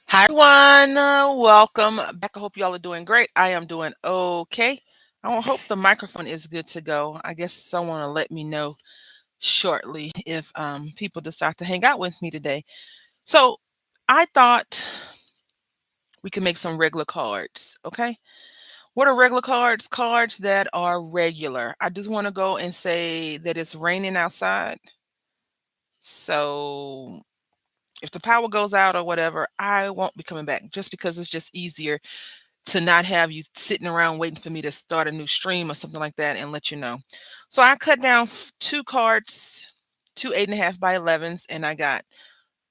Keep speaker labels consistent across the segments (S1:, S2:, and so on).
S1: Hi, everyone. Welcome back. I hope y'all are doing great. I am doing okay. Hope the microphone is good to go. I guess someone will let me know shortly if people decide to hang out with me today. So I thought we could make some regular cards. Okay. What are regular cards? Cards that are regular. I just want to go and say that it's raining outside. So if the power goes out or whatever, I won't be coming back just because it's just easier to not have you sitting around waiting for me to start a new stream or something like that and let you know. So I cut down two cards, two 8.5 by 11s, and I got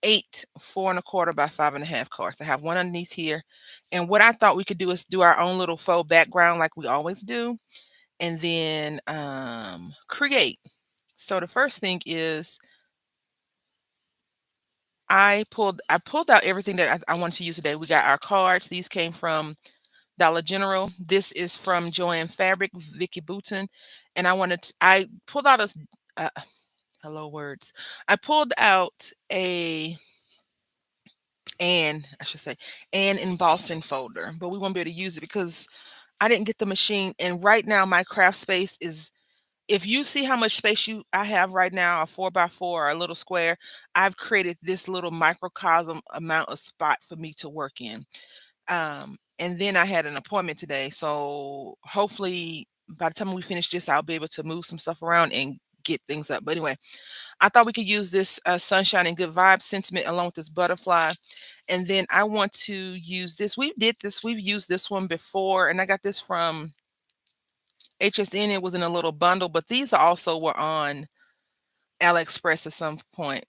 S1: eight 4 1/4 by 5.5 cards. I have one underneath here. And what I thought we could do is do our own little faux background like we always do, and then create. So the first thing is I pulled out everything that I wanted to use today. We got our cards. These came from Dollar General. This is from Joanne Fabric, Vicky Bouton. And I pulled out uh, hello words. I pulled out I should say, an embossing folder, but we won't be able to use it because I didn't get the machine. And right now my craft space is, if you see how much space I have right now, a 4 by 4, a little square, I've created this little microcosm amount of spot for me to work in. And then I had an appointment today, so hopefully by the time we finish this, I'll be able to move some stuff around and get things up. But anyway, I thought we could use this sunshine and good vibe sentiment along with this butterfly. And then I want to use this. We've used this one before, and I got this from HSN. It was in a little bundle, but these also were on AliExpress at some point.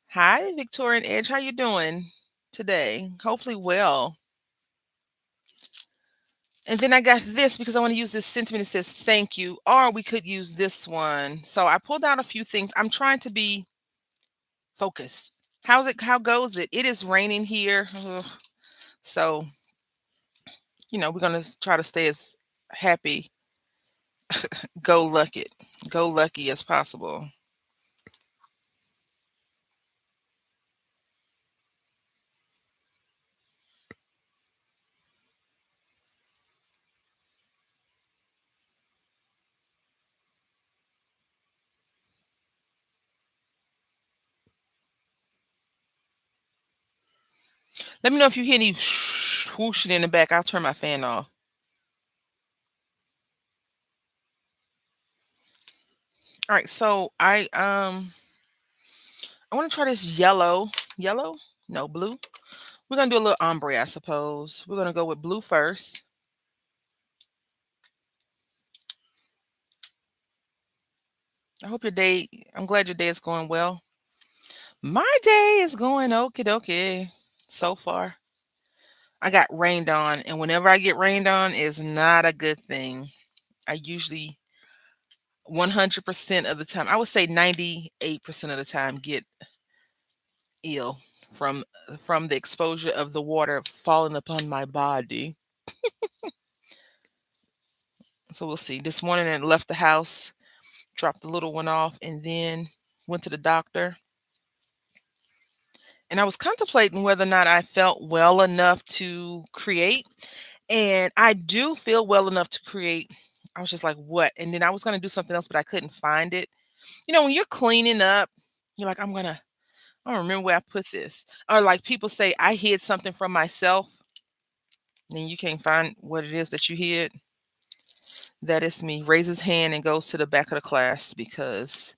S1: Hi, Victorian Edge. How you doing today? Hopefully well. And then I got this because I want to use this sentiment. It says thank you, or we could use this one. So I pulled out a few things. I'm trying to be focused. How goes it? It is raining here. Ugh. So, we're gonna try to stay as happy, go lucky, go lucky as possible. Let me know if you hear any whooshing in the back. I'll turn my fan off. All right, so I want to try this yellow. Yellow? No, blue. We're gonna do a little ombre, I suppose. We're gonna go with blue first. I hope your day, I'm glad your day is going well. My day is going okie dokie so far. I got rained on, and whenever I get rained on, is not a good thing. I usually 100% of the time, I would say 98% of the time, get ill from from the exposure of the water falling upon my body. So we'll see. This morning I left the house, dropped the little one off, and then went to the doctor. And I was contemplating whether or not I felt well enough to create. And I do feel well enough to create. I was just like, what? And then I was going to do something else, but I couldn't find it. When you're cleaning up, you're like, I don't remember where I put this. Or like people say, I hid something from myself. Then you can't find what it is that you hid. That is me. Raise his hand and goes to the back of the class because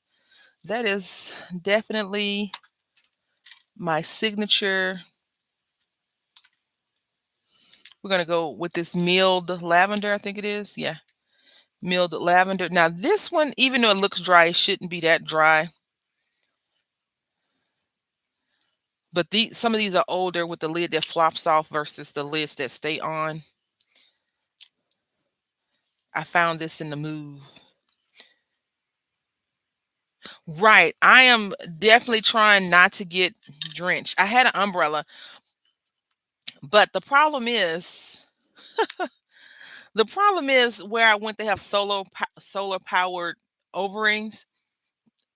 S1: that is definitely my signature. We're gonna go with this milled lavender, I think it is. Yeah, milled lavender. Now this one, even though it looks dry, it shouldn't be that dry. But some of these are older with the lid that flops off versus the lids that stay on. I found this in the move. Right. I am definitely trying not to get drenched. I had an umbrella, but the problem is where I went, they have solar powered overings,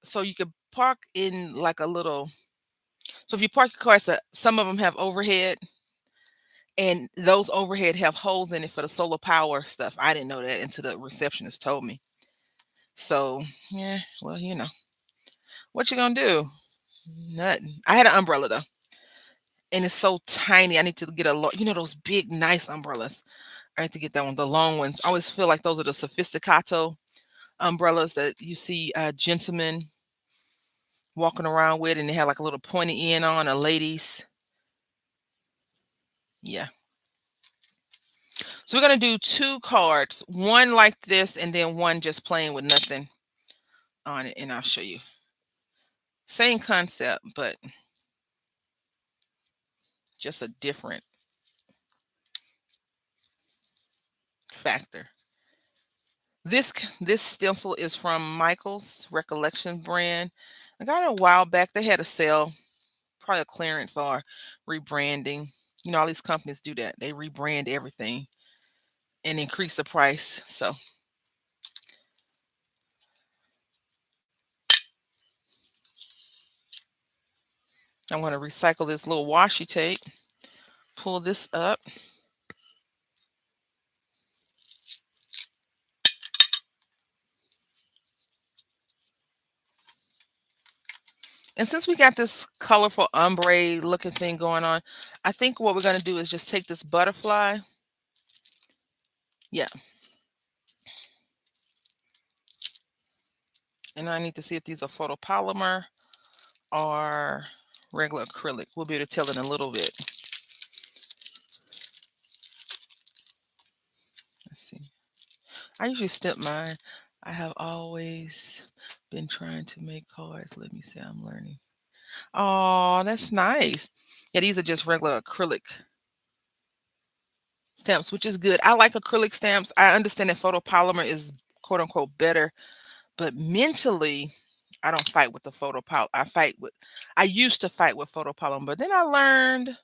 S1: so you could park in like a little. So if you park your cars, some of them have overhead, and those overhead have holes in it for the solar power stuff. I didn't know that until the receptionist told me. So yeah, well, what you gonna do? Nothing. I had an umbrella though, and it's so tiny. I need to get those big, nice umbrellas. I need to get that one, the long ones. I always feel like those are the sophisticato umbrellas that you see gentlemen walking around with, and they have like a little pointy end on, or ladies. Yeah. So we're gonna do two cards, one like this, and then one just plain with nothing on it, and I'll show you. Same concept, but just a different factor. This stencil is from Michael's Recollection brand. I got it a while back. They had a sale, probably a clearance or rebranding. All these companies do that. They rebrand everything and increase the price. So I'm going to recycle this little washi tape, pull this up. And since we got this colorful ombre looking thing going on, I think what we're going to do is just take this butterfly. Yeah. And I need to see if these are photopolymer or regular acrylic. We'll be able to tell in a little bit. Let's see. I usually stamp mine. I have always been trying to make cards. Let me see. I'm learning. Oh, that's nice. Yeah, these are just regular acrylic stamps, which is good. I like acrylic stamps. I understand that photopolymer is quote unquote better, but mentally, I don't fight with the photopolymer. I used to fight with photopolymer, but then I learned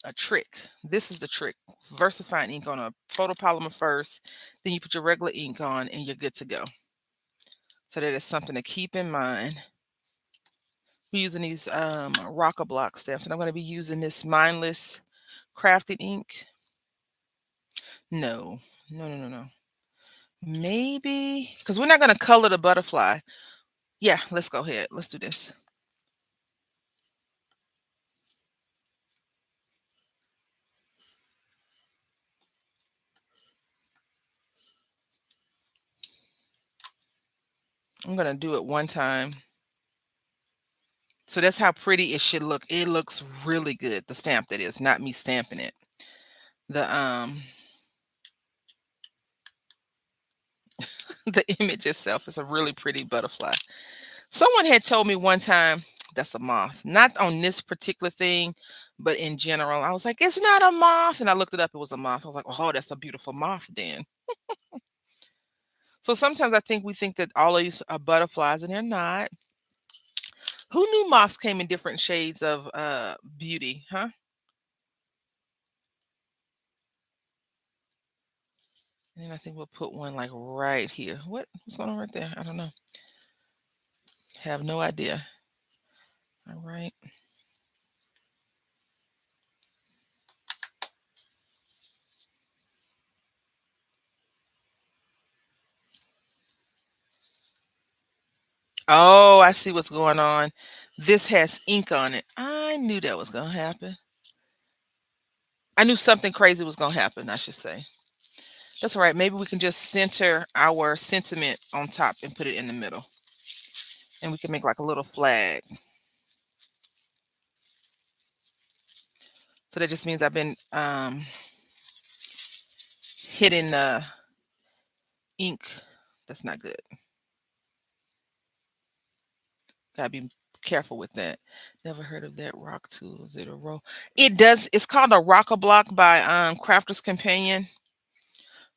S1: a trick. This is the trick. VersaFine ink on a photopolymer first, then you put your regular ink on and you're good to go. So that is something to keep in mind. We're using these Rock-a-Block stamps, and I'm going to be using this Mindless Crafted ink. No, no, no, no, no. Maybe, because we're not going to color the butterfly. Yeah, let's go ahead. Let's do this. I'm going to do it one time. So that's how pretty it should look. It looks really good. The stamp, that is, not me stamping it. The the image itself is a really pretty butterfly. Someone had told me one time that's a moth. Not on this particular thing, but in general. I was like, it's not a moth. And I looked it up, it was a moth. I was like, oh, that's a beautiful moth then. So sometimes I think we think that all these are butterflies, and they're not. Who knew moths came in different shades of beauty, huh? And then I think we'll put one like right here. What's going on right there? I don't know. Have no idea. All right. Oh, I see what's going on. This has ink on it. I knew that was going to happen. I knew something crazy was going to happen, I should say. That's all right. Maybe we can just center our sentiment on top and put it in the middle. And we can make like a little flag. So that just means I've been hitting ink. That's not good. Gotta be careful with that. Never heard of that rock tool. Is it a roll? It does. It's called a Rock-a-Block by Crafter's Companion.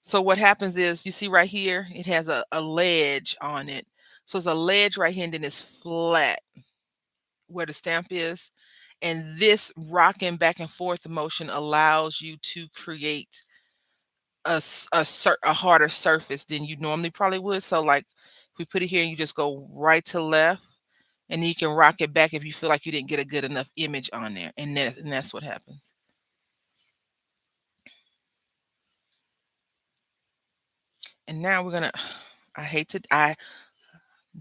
S1: So what happens is, you see right here, it has a ledge on it. So it's a ledge right here, and then it's flat where the stamp is. And this rocking back and forth motion allows you to create a harder surface than you normally probably would. So like if we put it here and you just go right to left, and you can rock it back if you feel like you didn't get a good enough image on there, and that's what happens. And now we're gonna. I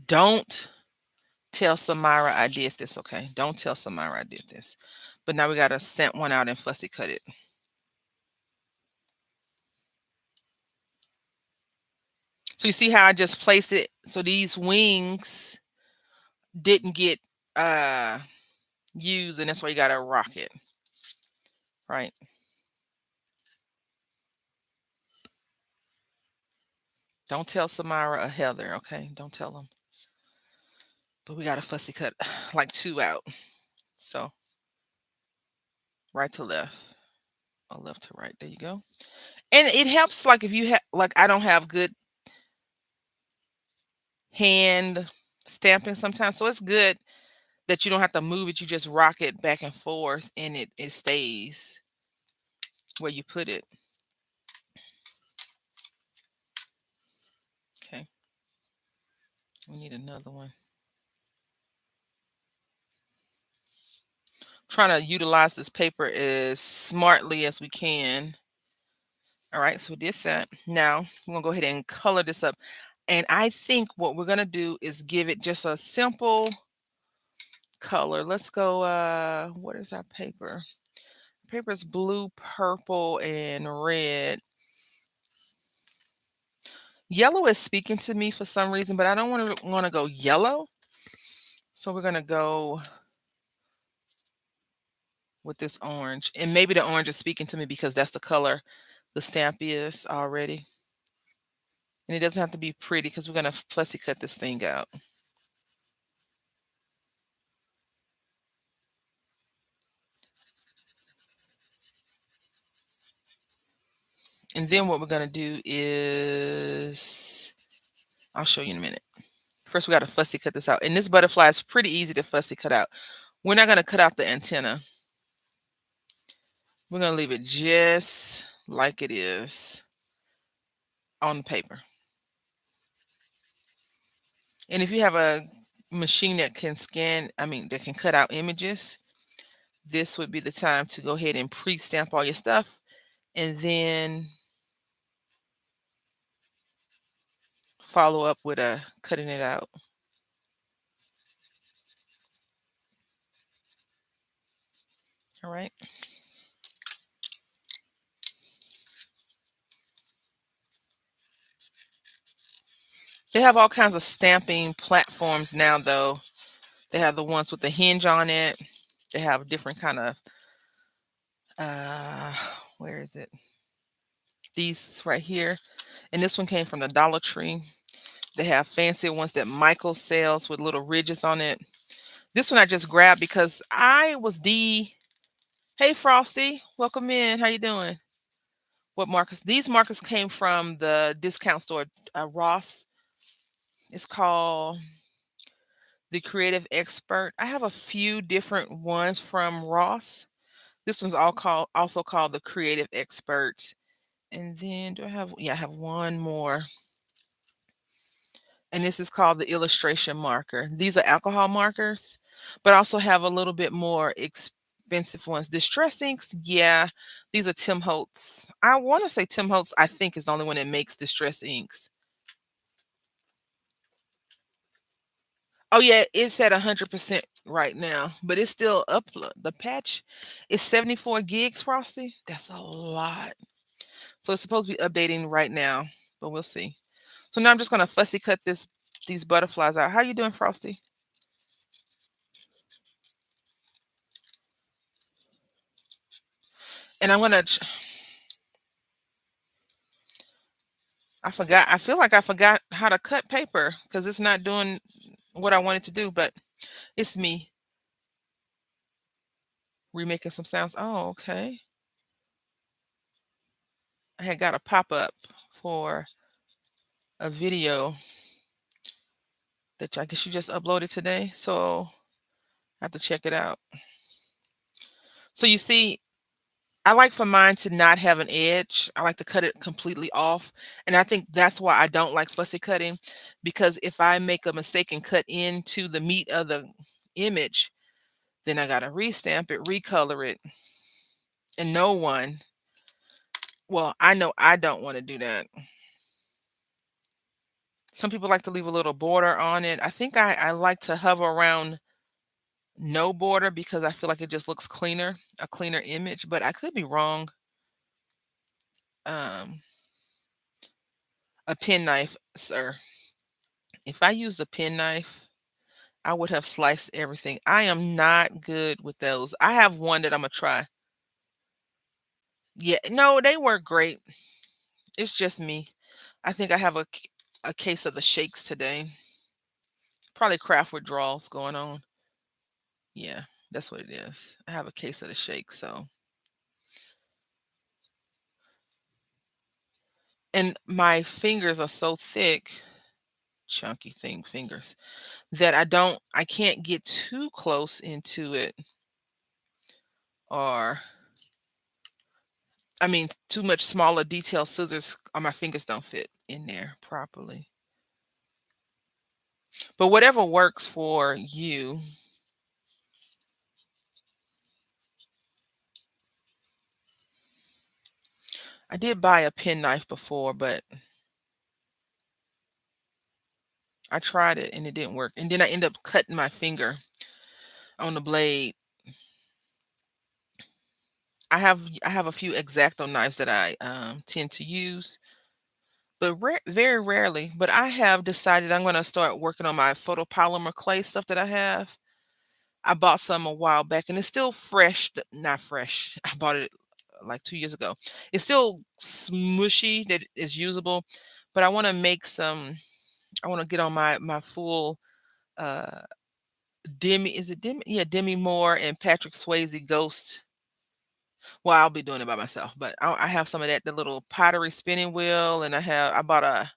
S1: don't tell Samira I did this. Okay, don't tell Samira I did this. But now we gotta stamp one out and fussy cut it. So you see how I just placed it? So these wings didn't get uh used, and that's why you gotta rock it, right? Don't tell Samira or Heather, okay? Don't tell them. But we got to fussy cut like two out. So right to left or left to right. There you go. And it helps, like, if you have, like, I don't have good hand stamping sometimes. So it's good that you don't have to move it. You just rock it back and forth and it stays where you put it. Okay. We need another one. Trying to utilize this paper as smartly as we can. All right, so we did that. Now we're gonna go ahead and color this up. And I think what we're gonna do is give it just a simple color. Let's go, what is our paper? Paper is blue, purple, and red. Yellow is speaking to me for some reason, but I don't want to go yellow. So we're gonna go with this orange. And maybe the orange is speaking to me because that's the color the stamp is already. And it doesn't have to be pretty because we're gonna fussy cut this thing out. And then what we're gonna do is, I'll show you in a minute. First, we got to fussy cut this out. And this butterfly is pretty easy to fussy cut out. We're not gonna cut out the antenna. We're gonna leave it just like it is on the paper. And if you have a machine that can that can cut out images, this would be the time to go ahead and pre-stamp all your stuff and then follow up with cutting it out. All right. They have all kinds of stamping platforms now, though. They have the ones with the hinge on it. They have different kind of, uh, where is it? These right here. And this one came from the Dollar Tree. They have fancy ones that Michael sells with little ridges on it. This one I just grabbed because I was Hey Frosty, welcome in. How you doing? What markers? These markers came from the discount store, Ross. It's called the Creative Expert. I have a few different ones from Ross. This one's also called the Creative Expert. And then do I have? Yeah, I have one more. And this is called the illustration marker. These are alcohol markers, but I also have a little bit more expensive ones. Distress inks, yeah, these are Tim Holtz. I want to say Tim Holtz, I think, is the only one that makes distress inks. Oh yeah, it's at 100% right now, but it's still upload. The patch is 74 gigs, Frosty. That's a lot. So it's supposed to be updating right now, but we'll see. So now I'm just gonna fussy cut these butterflies out. How you doing, Frosty? And I'm gonna. I forgot. I feel like I forgot how to cut paper because it's not doing what I wanted to do. But it's me remaking some sounds. Oh, okay. I had got a pop up for a video that I guess you just uploaded today. So I have to check it out. So you see, I like for mine to not have an edge. I like to cut it completely off. And I think that's why I don't like fussy cutting, because if I make a mistake and cut into the meat of the image, then I got to restamp it, recolor it. And no one, well, I know I don't want to do that. Some people like to leave a little border on it. I think I like to hover around no border because I feel like it just looks cleaner, a cleaner image, but I could be wrong. Um, a penknife, sir. If I used a penknife, I would have sliced everything. I am not good with those. I have one that I'm gonna try. Yeah, no, they work great. It's just me. I think I have a case of the shakes today. Probably craft withdrawals going on. Yeah, that's what it is. I have a case of the shakes, so and my fingers are so thick, chunky thing fingers, that I can't get too close into it, or I mean too much smaller detail scissors on my fingers don't fit in there properly. But whatever works for you. I did buy a penknife before, but I tried it and it didn't work. And then I end up cutting my finger on the blade. I have a few X-Acto knives that I tend to use, but very rarely. But I have decided I'm going to start working on my photopolymer clay stuff that I have. I bought some a while back, and it's still fresh. Not fresh. I bought it like 2 years ago. It's still smushy that is usable, but I want to make some. I want to get on my full uh Demi. Is it Demi? Yeah, Demi Moore and Patrick Swayze Ghost. Well, I'll be doing it by myself, but I have some of that, the little pottery spinning wheel, and I bought a.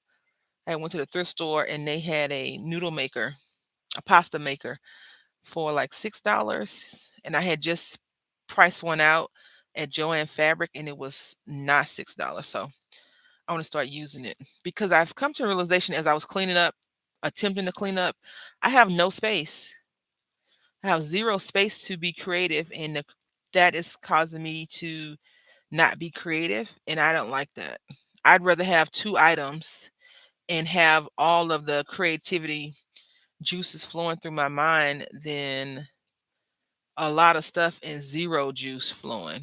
S1: I went to the thrift store and they had a noodle maker, a pasta maker for like $6, and I had just priced one out at Joann Fabric, and it was not $6. So I want to start using it because I've come to a realization as I was cleaning up, attempting to clean up, I have no space. I have zero space to be creative, and that is causing me to not be creative, and I don't like that. I'd rather have 2 items and have all of the creativity juices flowing through my mind than a lot of stuff and zero juice flowing.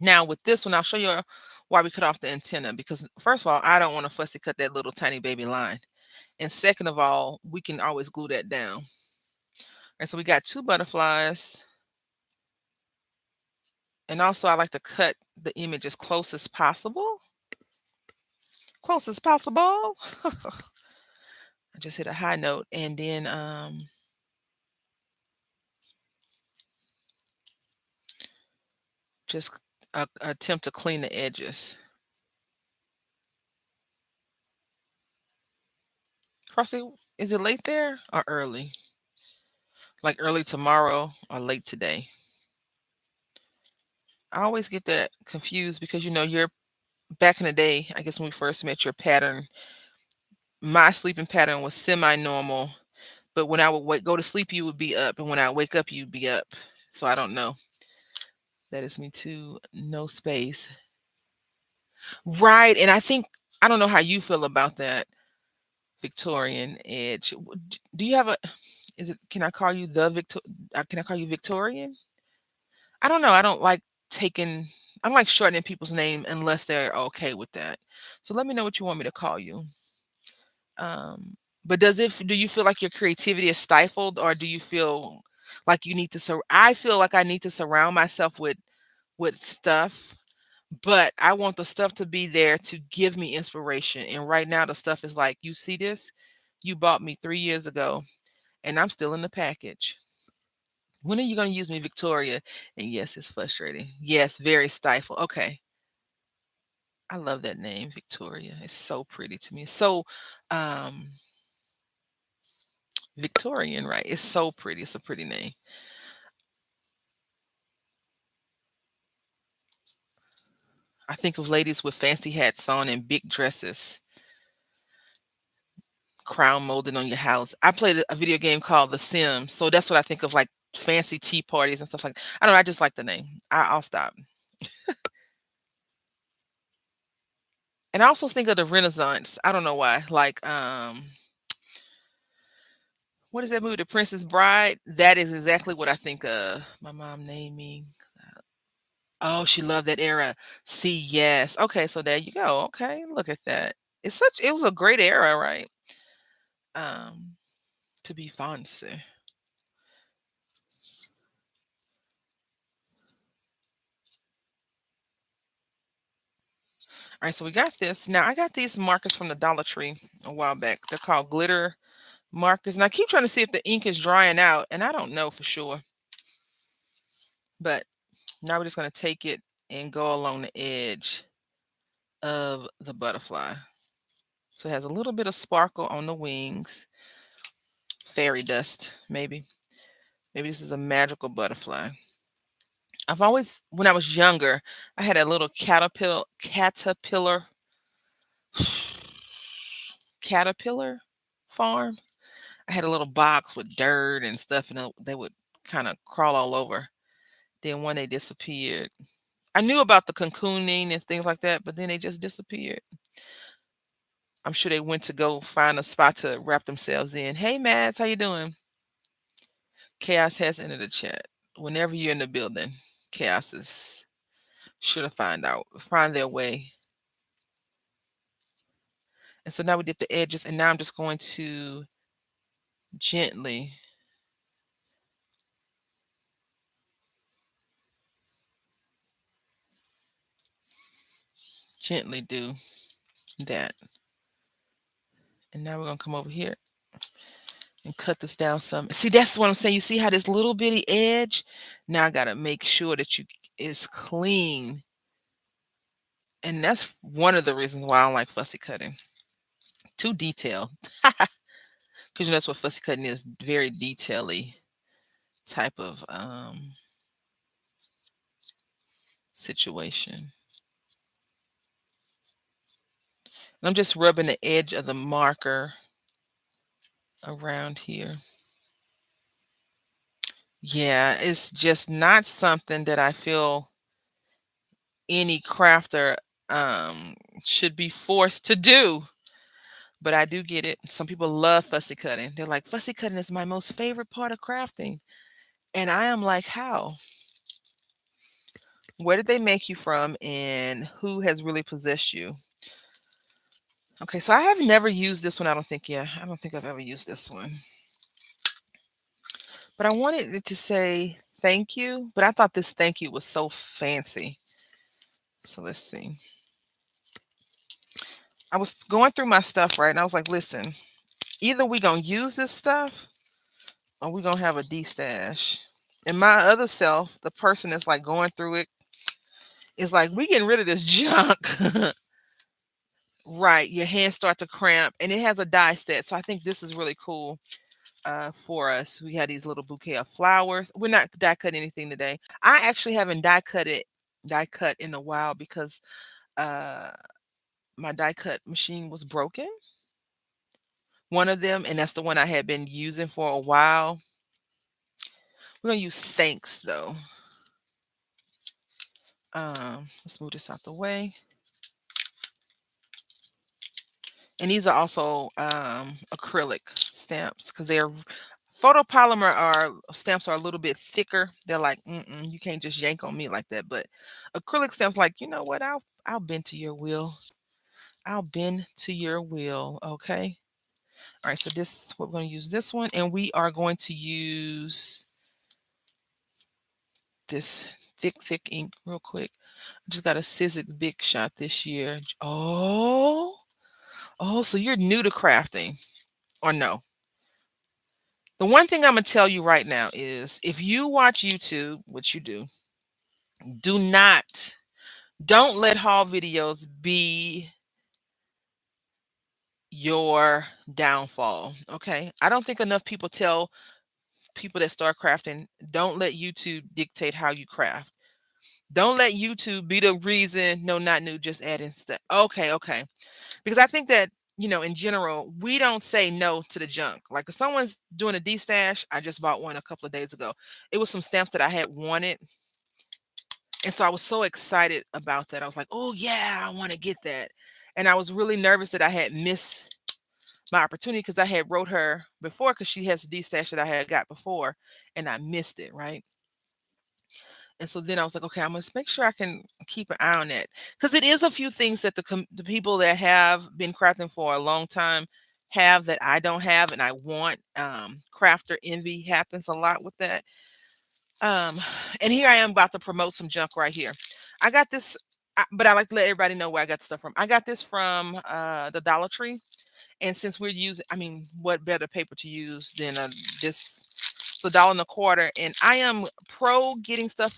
S1: Now with this one, I'll show you why we cut off the antenna, because first of all, I don't want to fussy cut that little tiny baby line. And second of all, we can always glue that down. And so we got 2 butterflies. And also I like to cut the image as close as possible. Close as possible. I just hit a high note, and then just attempt to clean the edges. Crossy, is it late there or early? Like early tomorrow or late today? I always get that confused because you're back in the day, I guess when we first met, your pattern, my sleeping pattern was semi-normal, but when I would go to sleep, you would be up, and when I wake up, you'd be up. So I don't know. That is me too. No space. Right. And I don't know how you feel about that Victorian edge. Do you have a, is it, can I call you can I call you Victorian? I don't know. Taking, I don't like shortening people's name unless they're okay with that. So let me know what you want me to call you. Um, but do you feel like your creativity is stifled, or do you feel like you need to, I feel like I need to surround myself with stuff, but I want the stuff to be there to give me inspiration. And right now the stuff is like, you see this? You bought me 3 years ago and I'm still in the package. When are you going to use me, Victoria? And yes, it's frustrating. Yes, very stifled. Okay. I love that name, Victoria. It's so pretty to me. So um Victorian, right? It's so pretty. It's a pretty name. I think of ladies with fancy hats on and big dresses, crown molded on your house. I played a video game called The Sims, so that's what I think of, like fancy tea parties and stuff like. I don't know. I just like the name. I'll stop. And I also think of the Renaissance. I don't know why. Like, what is that movie, The Princess Bride? That is exactly what I think of. My mom naming. Oh, she loved that era. See, yes. Okay, so there you go. Okay, look at that. It was a great era, right? Um, to be fancy. All right, so we got this. Now I got these markers from the Dollar Tree a while back. They're called glitter markers. And I keep trying to see if the ink is drying out, and I don't know for sure. But now we're just going to take it and go along the edge of the butterfly. So it has a little bit of sparkle on the wings. Fairy dust, maybe. Maybe this is a magical butterfly. I've always, when I was younger, I had a little caterpillar farm. I had a little box with dirt and stuff, and they would kind of crawl all over. Then one day disappeared. I knew about the cocooning and things like that, but then they just disappeared. I'm sure they went to go find a spot to wrap themselves in. Hey, Mads, how you doing? Chaos has entered the chat. Whenever you're in the building, chaos is sure to find their way. And so now we did the edges, and now I'm just going to gently do that. And now we're going to come over here and cut this down some. See, that's what I'm saying. You see how this little bitty edge? Now I got to make sure that it's clean. And that's one of the reasons why I don't like fussy cutting. Too detailed. Because that's what fussy cutting is, very detail-y type of situation. And I'm just rubbing the edge of the marker around here. Yeah, it's just not something that I feel any crafter should be forced to do. But I do get it. Some people love fussy cutting. They're like, fussy cutting is my most favorite part of crafting. And I am like, how? Where did they make you from, and who has really possessed you? Okay, so I have never used this one. I don't think I've ever used this one. But I wanted it to say thank you, but I thought this thank you was so fancy. So let's see. I was going through my stuff, right? And I was like, listen, either we gonna use this stuff or we gonna have a D-stash. And my other self, the person that's like going through it, is like, we getting rid of this junk. Right. Your hands start to cramp, and it has a die set. So I think this is really cool for us. We had these little bouquet of flowers. We're not die cut anything today. I actually haven't die cut in a while because uh my die cut machine was broken. One of them, and that's the one I had been using for a while. We're gonna use thanks though. Let's move this out the way. And these are also acrylic stamps because they're photopolymer stamps are a little bit thicker. They're like, you can't just yank on me like that. But acrylic stamps, like, you know what? I'll bend to your will. I'll bend to your will. Okay. All right. So this is what we're going to use this one, and we are going to use this thick ink real quick. I just got a Sizzix Big Shot this year. Oh, so you're new to crafting, or no? The one thing I'm gonna tell you right now is if you watch YouTube, which you do, don't let haul videos be your downfall. Okay. I don't think enough people tell people that start crafting, don't let YouTube dictate how you craft. Don't let YouTube be the reason. No, not new, just adding stuff. Okay, okay. Because I think that, in general, we don't say no to the junk. Like if someone's doing a D-stash, I just bought one a couple of days ago. It was some stamps that I had wanted. And so I was so excited about that. I was like, oh, yeah, I want to get that. And I was really nervous that I had missed my opportunity because I had wrote her before because she has a D-stash that I had got before and I missed it, right? And so then I was like, okay, I must make sure I can keep an eye on that because it is a few things that the people that have been crafting for a long time have that I don't have and I want. Crafter envy happens a lot with that. Um, and here I am about to promote some junk right here. I got this, but I like to let everybody know where I got the stuff from. I got this from the Dollar Tree, and since we're using, I mean, what better paper to use than this? It's $1.25, and I am pro getting stuff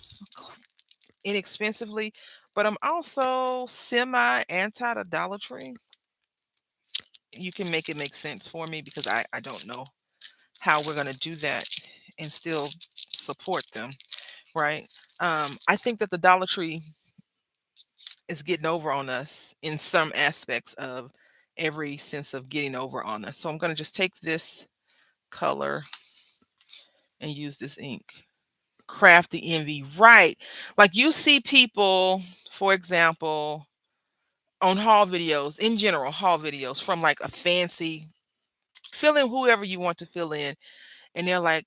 S1: inexpensively, but I'm also semi anti the Dollar Tree. You can make it make sense for me because I don't know how we're gonna do that and still support them, right? I think that the Dollar Tree is getting over on us in some aspects of every sense of getting over on us. So I'm gonna just take this color and use this ink. Craft the envy, right? Like you see people, for example, on haul videos, in general, haul videos from like a fancy, fill in whoever you want to fill in, and they're like,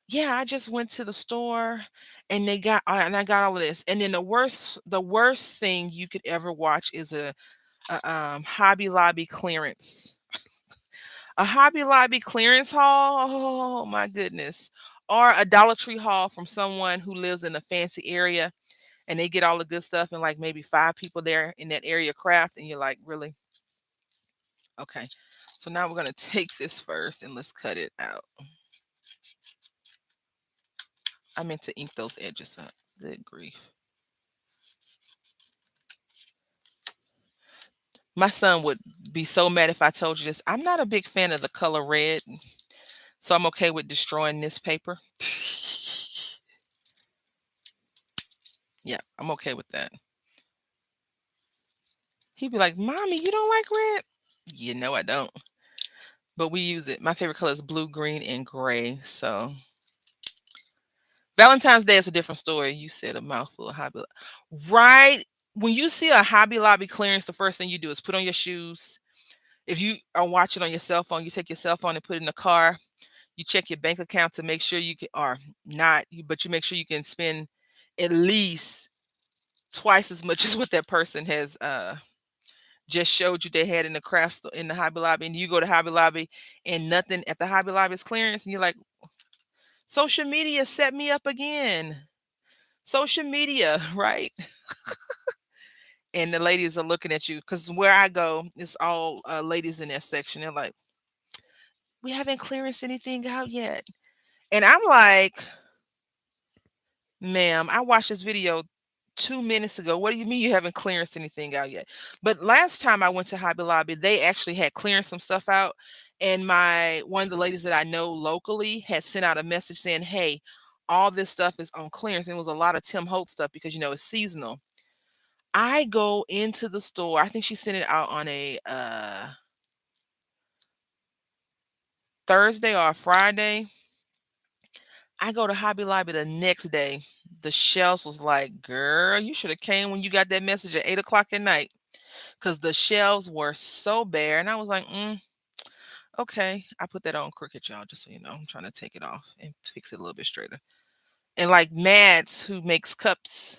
S1: yeah, I just went to the store and and I got all of this. And then the worst thing you could ever watch is a Hobby Lobby clearance. A Hobby Lobby clearance haul. Oh my goodness. Or a Dollar Tree haul from someone who lives in a fancy area and they get all the good stuff and like maybe five people there in that area craft and you're like, really? Okay. So now we're gonna take this first and let's cut it out. I meant to ink those edges up. Good grief. My son would be so mad if I told you this. I'm not a big fan of the color red, so I'm okay with destroying this paper. Yeah, I'm okay with that. He'd be like, Mommy, you don't like red? You know I don't. But we use it. My favorite color is blue, green, and gray. So Valentine's Day is a different story. You said a mouthful of Hobby Lobby. Right? When you see a Hobby Lobby clearance, the first thing you do is put on your shoes. If you are watching on your cell phone, you take your cell phone and put it in the car. You check your bank account to make sure you can, or not, but you make sure you can spend at least twice as much as what that person has just showed you they had in the craft store in the Hobby Lobby, and you go to Hobby Lobby and nothing at the Hobby Lobby is clearance, and you're like, social media set me up again. Social media, right? And the ladies are looking at you because where I go, it's all ladies in that section. They're like, we haven't clearance anything out yet. And I'm like, ma'am, I watched this video 2 minutes ago. What do you mean you haven't clearance anything out yet? But last time I went to Hobby Lobby, they actually had clearance some stuff out. And my one of the ladies that I know locally had sent out a message saying, hey, all this stuff is on clearance. And it was a lot of Tim Holtz stuff because it's seasonal. I go into the store. I think she sent it out on a Thursday or a Friday. I go to Hobby Lobby the next day. The shelves was like, girl, you should have came when you got that message at 8 o'clock at night. Cause the shelves were so bare. And I was like, okay. I put that on crooked, y'all, just so you know. I'm trying to take it off and fix it a little bit straighter. And like Mads, who makes cups.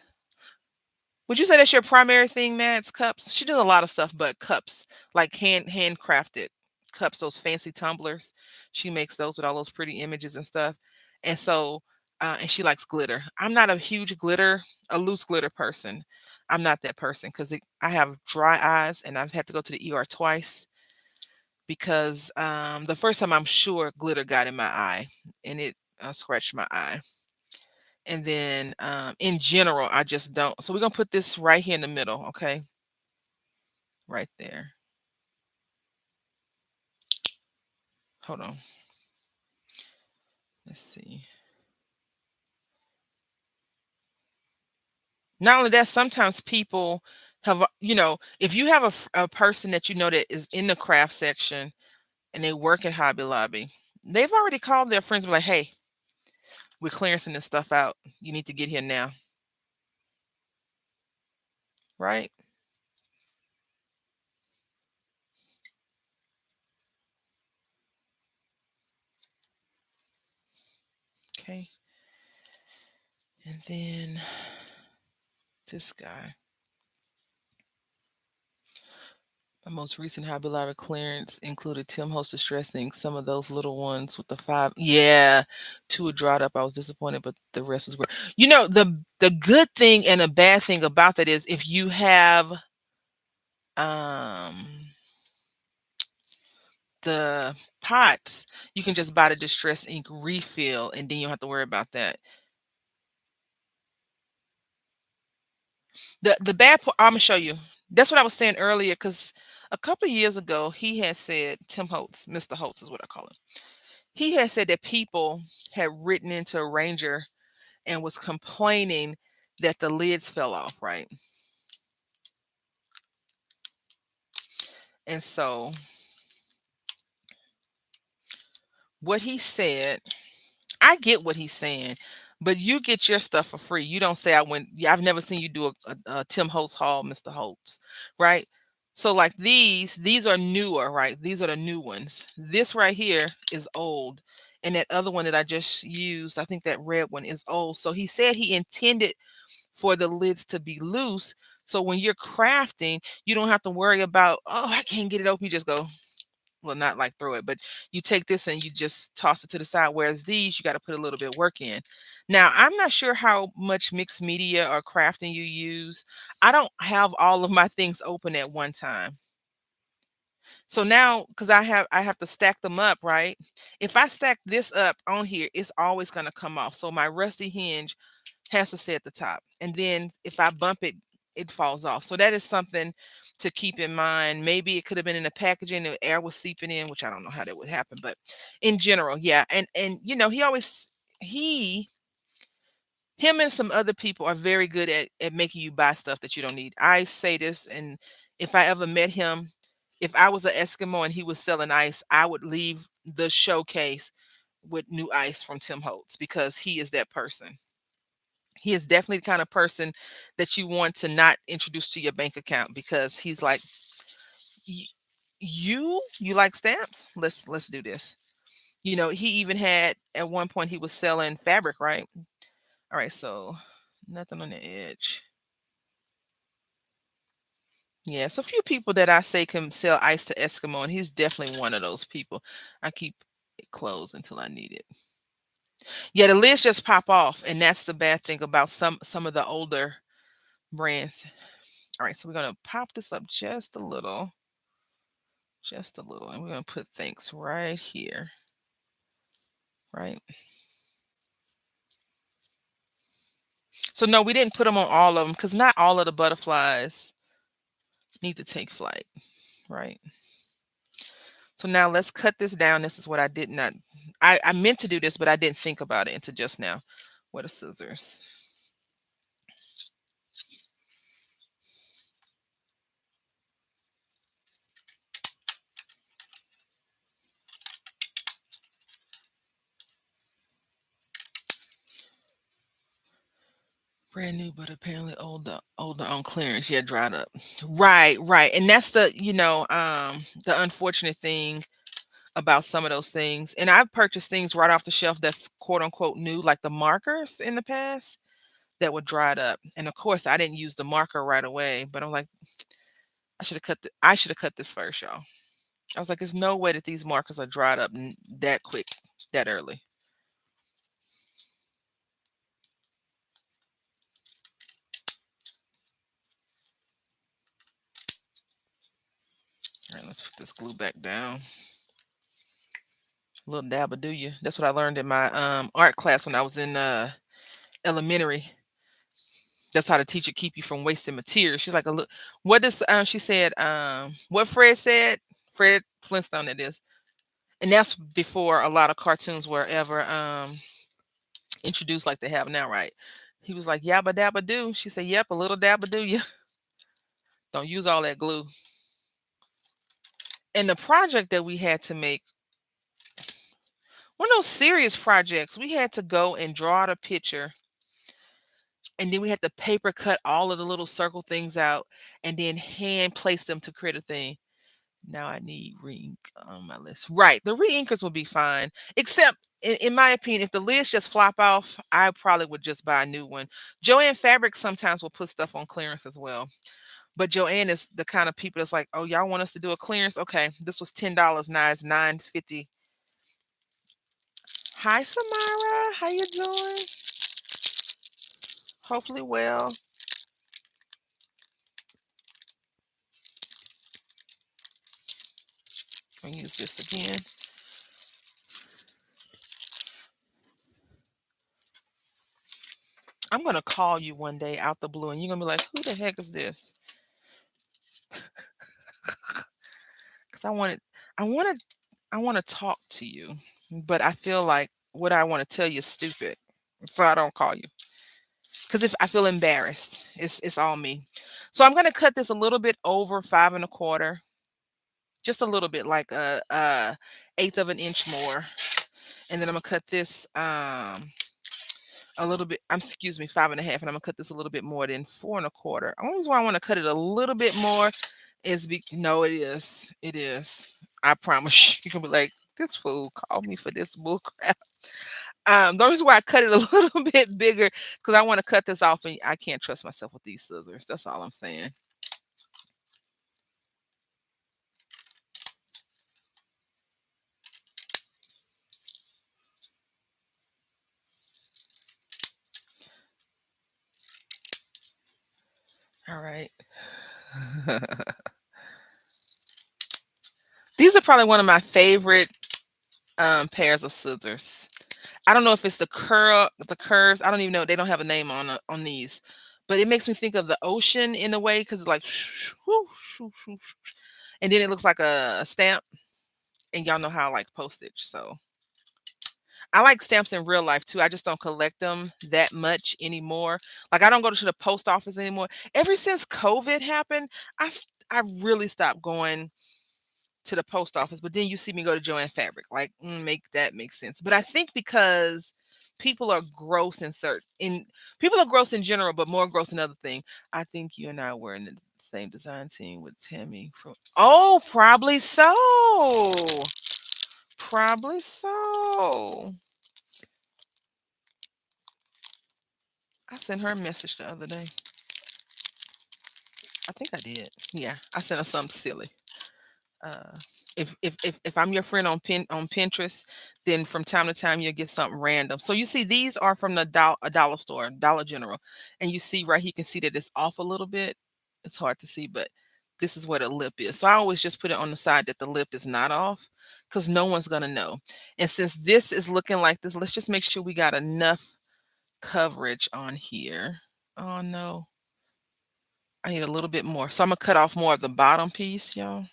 S1: Would you say that's your primary thing, Mads? Cups? She does a lot of stuff, but cups, like handcrafted cups, those fancy tumblers. She makes those with all those pretty images and stuff. And so, and she likes glitter. I'm not a huge a loose glitter person. I'm not that person because I have dry eyes and I've had to go to the ER twice because the first time I'm sure glitter got in my eye and it scratched my eye. And then in general, I just don't. So we're gonna put this right here in the middle, okay? Right there. Hold on. Let's see. Not only that, sometimes people have, if you have a person that you know that is in the craft section and they work at Hobby Lobby, they've already called their friends and be like, hey, we're clearancing this stuff out. You need to get here now. Right? Okay. And then this guy. My most recent Hobby Lobby clearance included Tim Holtz distressing some of those little ones with the five. Yeah, two had dried up. I was disappointed, but the rest was great. The good thing and a bad thing about that is if you have um the pots, you can just buy the distress ink refill, and then you don't have to worry about that. The bad part, I'm gonna show you. That's what I was saying earlier, because a couple of years ago, he had said, Tim Holtz, Mr. Holtz is what I call him. He had said that people had written into a Ranger and was complaining that the lids fell off, right? And so what he said, I get what he's saying, but you get your stuff for free. You don't say I went. Yeah, I've never seen you do a Tim Holtz haul, Mr. Holtz, right? So like these are newer, right? These are the new ones. This right here is old, and that other one that I just used, I think that red one is old. So he said he intended for the lids to be loose. So when you're crafting, you don't have to worry about, oh, I can't get it open. You just go, well, not like throw it, but you take this and you just toss it to the side. Whereas these, you got to put a little bit of work in. Now, I'm not sure how much mixed media or crafting you use. I don't have all of my things open at one time. So now, because I have to stack them up, right? If I stack this up on here, it's always going to come off. So my rusty hinge has to stay at the top. And then if I bump it, it falls off. So that is something to keep in mind. Maybe it could have been in the packaging, the air was seeping in, which I don't know how that would happen, but in general, yeah. And he him and some other people are very good at making you buy stuff that you don't need. I say this, and if I ever met him, if I was an Eskimo and he was selling ice, I would leave the showcase with new ice from Tim Holtz because he is that person. He is definitely the kind of person that you want to not introduce to your bank account because he's like, "Y- you like stamps? Let's do this." He even had at one point he was selling fabric, right? All right, so nothing on the edge. Yeah, it's a few people that I say can sell ice to Eskimo, and he's definitely one of those people. I keep it closed until I need it. Yeah, the lids just pop off, and that's the bad thing about some of the older brands. All right, so we're gonna pop this up just a little, and we're gonna put things right here, right? So no, we didn't put them on all of them because not all of the butterflies need to take flight, right? So now let's cut this down. This is what I did not. I meant to do this, but I didn't think about it until just now. What are scissors? Brand new, but apparently older on clearance. Yeah, dried up. Right, right. And that's the unfortunate thing about some of those things. And I've purchased things right off the shelf that's quote unquote new, like the markers in the past that were dried up. And of course, I didn't use the marker right away, but I'm like, I should have cut this first, y'all. I was like, there's no way that these markers are dried up that quick, that early. All right, let's put this glue back down. Little dab will do you. That's what I learned in my art class when I was in elementary. That's how the teacher keep you from wasting material. She's like, look, what does she said? What Fred said? Fred Flintstone, it is, and that's before a lot of cartoons were ever introduced like they have now, right? He was like, "Yabba dabba do." She said, "Yep, a little dabba do you." Don't use all that glue. And the project that we had to make, one of those serious projects, we had to go and draw out a picture, and then we had to paper cut all of the little circle things out and then hand place them to create a thing. Now I need re-ink on my list. Right. The re-inkers will be fine. Except in my opinion, if the lids just flop off, I probably would just buy a new one. Joanne Fabric sometimes will put stuff on clearance as well. But Joanne is the kind of people that's like, oh, y'all want us to do a clearance? Okay, this was $10. Now it's $9.50. Hi Samara. How you doing? Hopefully well. I'll use this again. I'm gonna call you one day out the blue and you're gonna be like, who the heck is this? Because I wanted I want to talk to you, but I feel like what I want to tell you is stupid. So I don't call you. Because if I feel embarrassed, it's all me. So I'm gonna cut this a little bit over 5 1/4, just a little bit, like a eighth of an inch more. And then I'm gonna cut this a little bit, excuse me, 5 1/2, and I'm gonna cut this a little bit more than 4 1/4. Only reason why I want to cut it a little bit more is no, it is. It is. I promise you can be like, this fool called me for this bull crap. The reason why I cut it a little bit bigger because I want to cut this off and I can't trust myself with these scissors. That's all I'm saying. All right. These are probably one of my favorite pairs of scissors. I don't know if it's the curves. I don't even know. They don't have a name on these, but it makes me think of the ocean in a way because it's like, and then it looks like a stamp, and y'all know how I like postage. So I like stamps in real life too. I just don't collect them that much anymore. Like I don't go to the post office anymore. Ever since COVID happened, I really stopped going to the post office, but then you see me go to Joanne Fabric. Like, make that make sense. But I think because people are gross in people are gross in general, but more gross in other thing. I think you and I were in the same design team with Tammy. Oh, probably so. Probably so. I sent her a message the other day. I think I did. Yeah, I sent her something silly. Uh, if I'm your friend on Pinterest, then from time to time you'll get something random. So you see, these are from a dollar store, Dollar General, and you see right here, you can see that it's off a little bit. It's hard to see, but this is where the lip is. So I always just put it on the side that the lip is not off, because no one's gonna know. And since this is looking like this, let's just make sure we got enough coverage on here. Oh no, I need a little bit more. So I'm gonna cut off more of the bottom piece, y'all.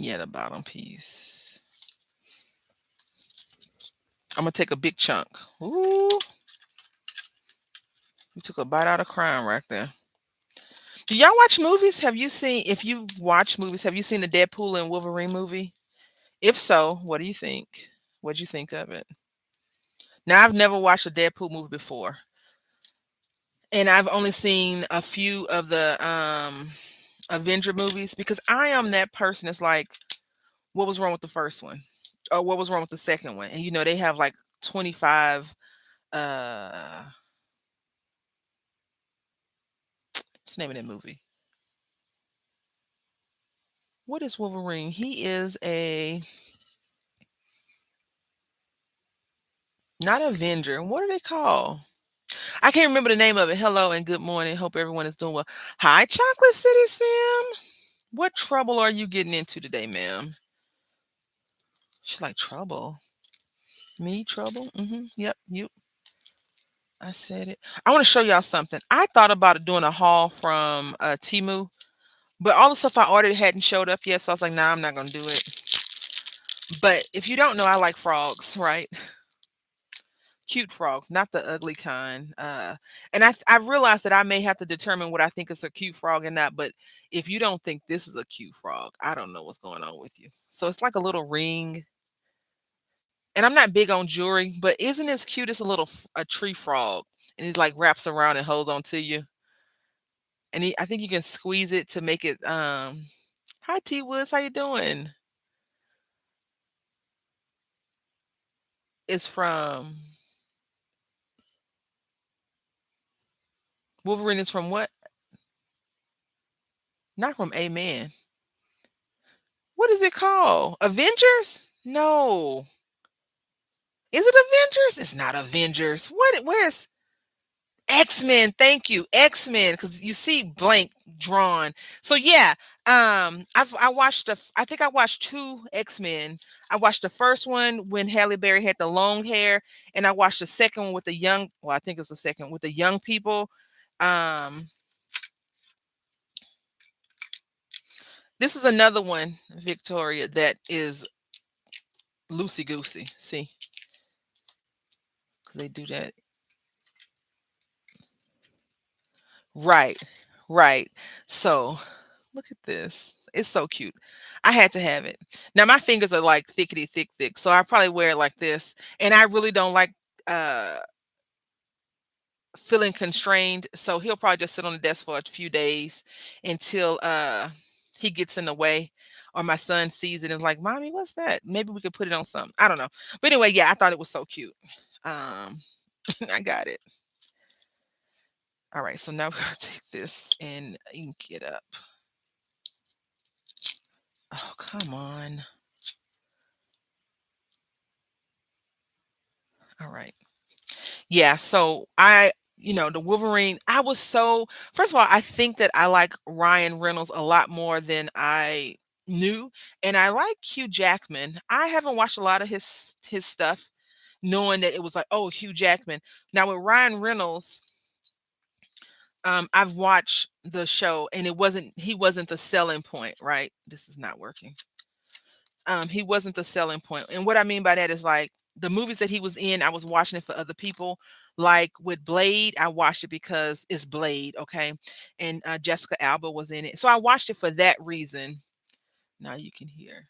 S1: Yeah, the bottom piece. I'm gonna take a big chunk. Ooh, you took a bite out of crime right there. Do y'all watch movies? If you watch movies, have you seen the Deadpool and Wolverine movie? If so, what do you think? What'd you think of it? Now, I've never watched a Deadpool movie before, and I've only seen a few of the Avenger movies because I am that person that's like, what was wrong with the first one? Or what was wrong with the second one? And they have like 25 uh what's the name of that movie? What is Wolverine? He is a not Avenger. What are they called? I can't remember the name of it. Hello and good morning. Hope everyone is doing well. Hi, Chocolate City Sim. What trouble are you getting into today, ma'am? She like trouble. Me trouble? Yep, you. I said it. I want to show y'all something. I thought about doing a haul from Timu, but all the stuff I ordered hadn't showed up yet. So I was like, nah, I'm not gonna do it. But if you don't know, I like frogs, right? cute frogs, not the ugly kind. And I realized that I may have to determine what I think is a cute frog and not. But if you don't think this is a cute frog, I don't know what's going on with you. So it's like a little ring. And I'm not big on jewelry, but isn't this cute? It's a little a tree frog, and it like wraps around and holds on to you. And I think you can squeeze it to make it. Hi T Woods, how you doing? It's from Wolverine. Is from what? Not from Amen. What is it called? Avengers? No. Is it Avengers? It's not Avengers. What? Where's X-Men? Thank you, X-Men. Because you see blank drawn. So yeah, I watched I think I watched two X-Men. I watched the first one when Halle Berry had the long hair, and I watched the second one with the young. Well, I think it's the second with the young people. Um, this is another one, Victoria, that is loosey goosey. See, because they do that. Right, right. So look at this. It's so cute. I had to have it. Now my fingers are like thickety thick thick, so I probably wear it like this. And I really don't like uh feeling constrained. So he'll probably just sit on the desk for a few days until he gets in the way. Or my son sees it and is like, Mommy, what's that? Maybe we could put it on something. I don't know. But anyway, yeah, I thought it was so cute. Um I got it. All right, so now we're gonna take this and ink it up. Oh, come on. All right. Yeah, so the Wolverine, I was so first of all, I think that I like Ryan Reynolds a lot more than I knew, and I like Hugh Jackman. I haven't watched a lot of his stuff knowing that it was like, "Oh, Hugh Jackman." Now with Ryan Reynolds, I've watched the show and he wasn't the selling point, right? This is not working. He wasn't the selling point. And what I mean by that is like the movies that he was in, I was watching it for other people. Like with Blade, I watched it because it's Blade, okay? And Jessica Alba was in it. So I watched it for that reason. Now you can hear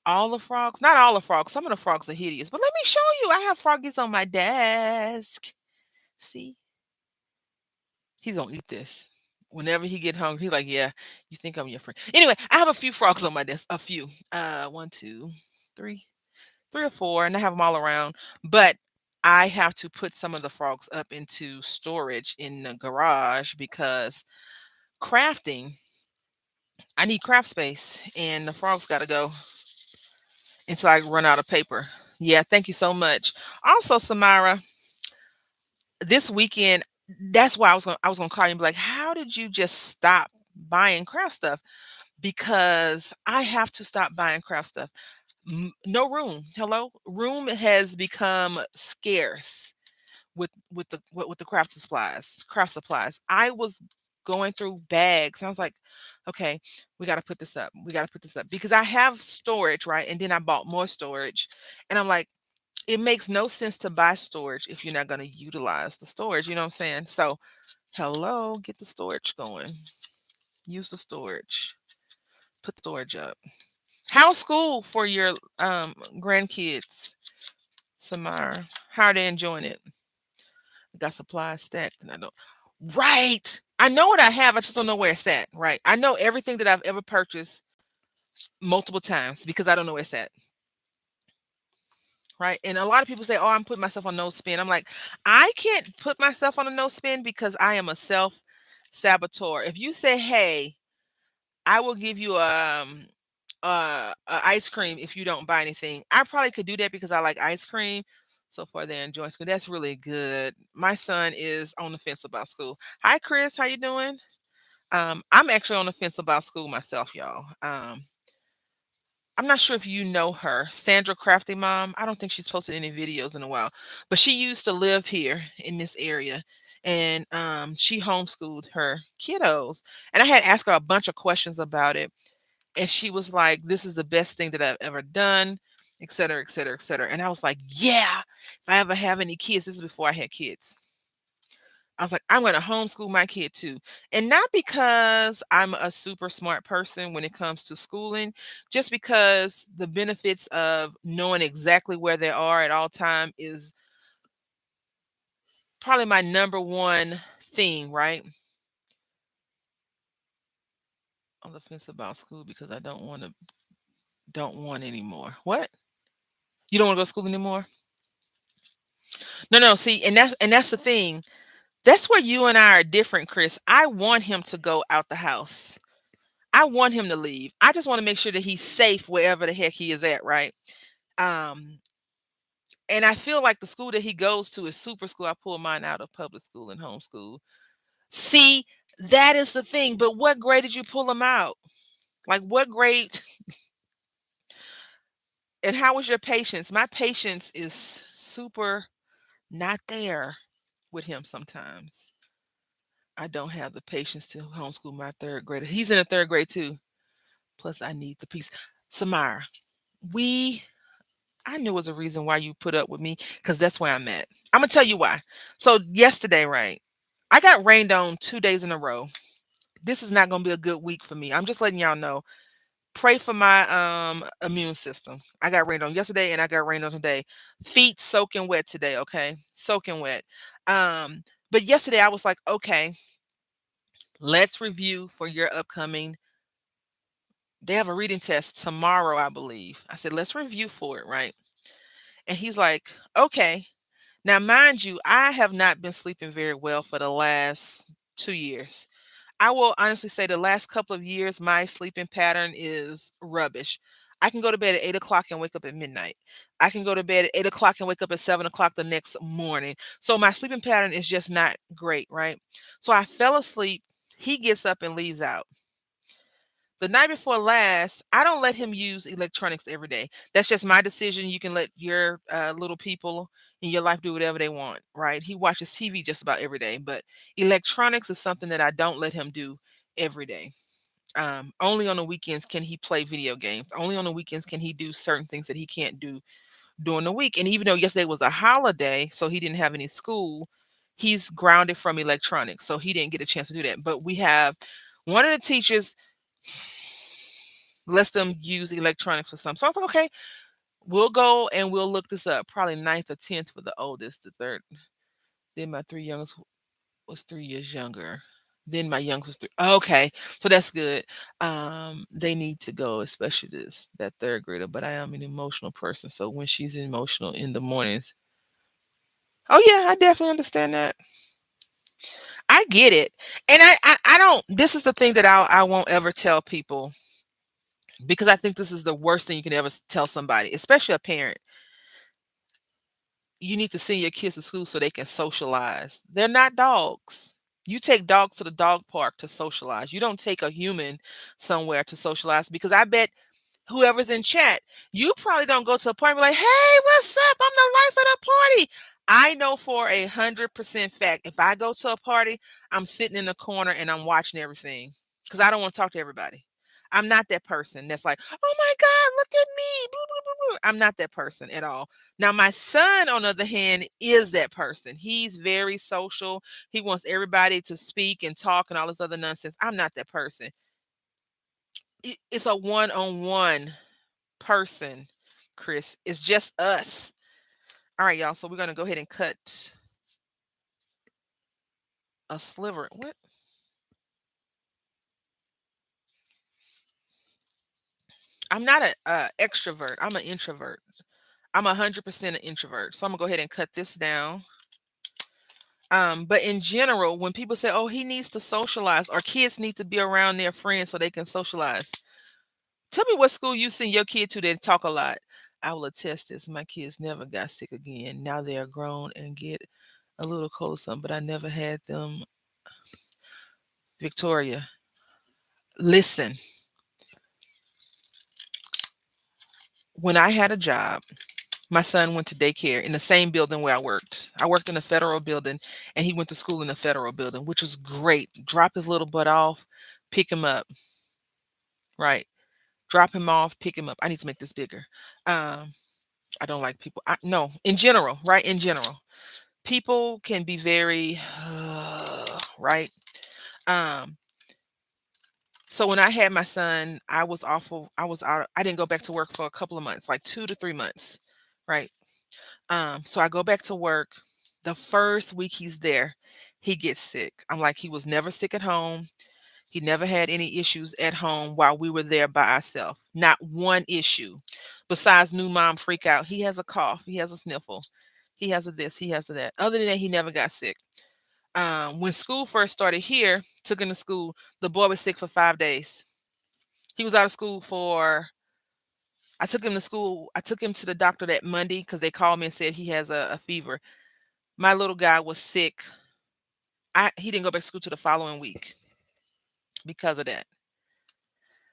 S1: all the frogs. Not all the frogs. Some of the frogs are hideous. But let me show you. I have froggies on my desk. See? He's gonna eat this. Whenever he get hungry, he's like, yeah, you think I'm your friend. Anyway, I have a few frogs on my desk. A few. One, two, three. 3 or 4, and I have them all around, but I have to put some of the frogs up into storage in the garage because crafting, I need craft space, and the frogs gotta go until I run out of paper. Yeah, thank you so much. Also, Samara, this weekend, that's why I was gonna call you and be like, "How did you just stop buying craft stuff?" Because I have to stop buying craft stuff. No room. Hello? Room has become scarce with the craft supplies. I was going through bags. And I was like, okay, we got to put this up. We got to put this up because I have storage, right? And then I bought more storage, and I'm like, it makes no sense to buy storage if you're not going to utilize the storage. You know what I'm saying? So, hello, get the storage going. Use the storage. Put the storage up. How's school for your grandkids, Samara? How are they enjoying it? I got supplies stacked and I don't. Right. I know what I have. I just don't know where it's at. Right. I know everything that I've ever purchased multiple times because I don't know where it's at. Right. And a lot of people say, oh, I'm putting myself on no spin. I'm like, I can't put myself on a no spin because I am a self saboteur. If you say, hey, I will give you a ice cream if you don't buy anything. I probably could do that because I like ice cream. So far they're enjoying school. That's really good. My son is on the fence about school. Hi Chris, how you doing? I'm actually on the fence about school myself, y'all. I'm not sure if you know her, Sandra Crafty Mom. I don't think she's posted any videos in a while, but she used to live here in this area, and she homeschooled her kiddos. And I had asked her a bunch of questions about it, and she was like, "This is the best thing that I've ever done." et cetera, et cetera, et cetera. And I was like, yeah, if I ever have any kids, this is before I had kids. I was like, I'm going to homeschool my kid too. And not because I'm a super smart person when it comes to schooling, just because the benefits of knowing exactly where they are at all time is probably my number one thing, right? On the fence about school because I don't want anymore. What? You don't want to go to school anymore? No, no, see, and that's the thing. That's where you and I are different, Chris. I want him to go out the house. I want him to leave. I just want to make sure that he's safe wherever the heck he is at, right? Um, and I feel like the school that he goes to is super school. I pulled mine out of public school and homeschool. See, that is the thing. But what grade did you pull him out? Like what grade and how was your patience? My patience is super not there with him sometimes. I don't have the patience to homeschool my third grader. He's in the third grade too. Plus, I need the peace. Samara, we I knew it was a reason why you put up with me because that's where I'm at. I'm gonna tell you why. So yesterday, right? I got rained on 2 days in a row. This is not gonna be a good week for me. I'm just letting y'all know. Pray for my immune system. I got rained on yesterday and I got rained on today. Feet soaking wet today, okay? Soaking wet. Um, but yesterday I was like, okay, let's review for your upcoming. They have a reading test tomorrow, I believe. I said, let's review for it, right? And he's like, okay. Now, mind you, I have not been sleeping very well for the last 2 years. I will honestly say the last couple of years, my sleeping pattern is rubbish. I can go to bed at 8 o'clock and wake up at midnight. I can go to bed at 8 o'clock and wake up at 7 o'clock the next morning. So my sleeping pattern is just not great, right? So I fell asleep. He gets up and leaves out. The night before last, I don't let him use electronics every day. That's just my decision. You can let your little people in your life do whatever they want, right? He watches TV just about every day, but electronics is something that I don't let him do every day. Only on the weekends can he play video games. Only on the weekends can he do certain things that he can't do during the week. And even though yesterday was a holiday, so he didn't have any school, he's grounded from electronics, so he didn't get a chance to do that. But we have one of the teachers lets them use electronics for some. So I was like, okay, we'll go and we'll look this up. Probably ninth or 10th for the oldest, the third. Then my three youngest was 3 years younger. Then my youngest was three. Okay, so that's good. They need to go, especially that third grader. But I am an emotional person, so when she's emotional in the mornings, oh yeah, I definitely understand that. I get it, and I don't. This is the thing that I won't ever tell people because I think this is the worst thing you can ever tell somebody, especially a parent. You need to send your kids to school so they can socialize. They're not dogs. You take dogs to the dog park to socialize. You don't take a human somewhere to socialize because I bet whoever's in chat, you probably don't go to a party and be like, hey, what's up? I'm the life of the party. I know for 100% fact, if I go to a party, I'm sitting in the corner and I'm watching everything because I don't want to talk to everybody. I'm not that person that's like, oh my God, look at me. Boo, boo, boo, boo. I'm not that person at all. Now, my son, on the other hand, is that person. He's very social. He wants everybody to speak and talk and all this other nonsense. I'm not that person. It's a one on one person, Chris. It's just us. All right, y'all. So we're gonna go ahead and cut a sliver. What? I'm not an extrovert. I'm an introvert. I'm 100% an introvert. So I'm gonna go ahead and cut this down. But in general, when people say, "Oh, he needs to socialize," or kids need to be around their friends so they can socialize, tell me what school you send your kid to that talk a lot. I will attest this. My kids never got sick again. Now they are grown and get a little cold or something, but I never had them. Victoria, listen, when I had a job, my son went to daycare in the same building where I worked. I worked in a federal building and he went to school in the federal building, which was great. Drop his little butt off, pick him up, right? drop him off, pick him up. I need to make this bigger. Um, I don't like people. No, in general, right? In general, people can be very, right? Um, so when I had my son, I was awful. I was out. I didn't go back to work for a couple of months, like 2 to 3 months, right? So I go back to work. The first week he's there, he gets sick. I'm like, he was never sick at home. He never had any issues at home while we were there by ourselves. Not one issue. Besides new mom freak out. He has a cough. He has a sniffle. He has a this. He has a that. Other than that, he never got sick. When school first started here, took him to school, the boy was sick for 5 days. He was out of school for, I took him to school. I took him to the doctor that Monday because they called me and said he has a fever. My little guy was sick. He didn't go back to school to the following week because of that.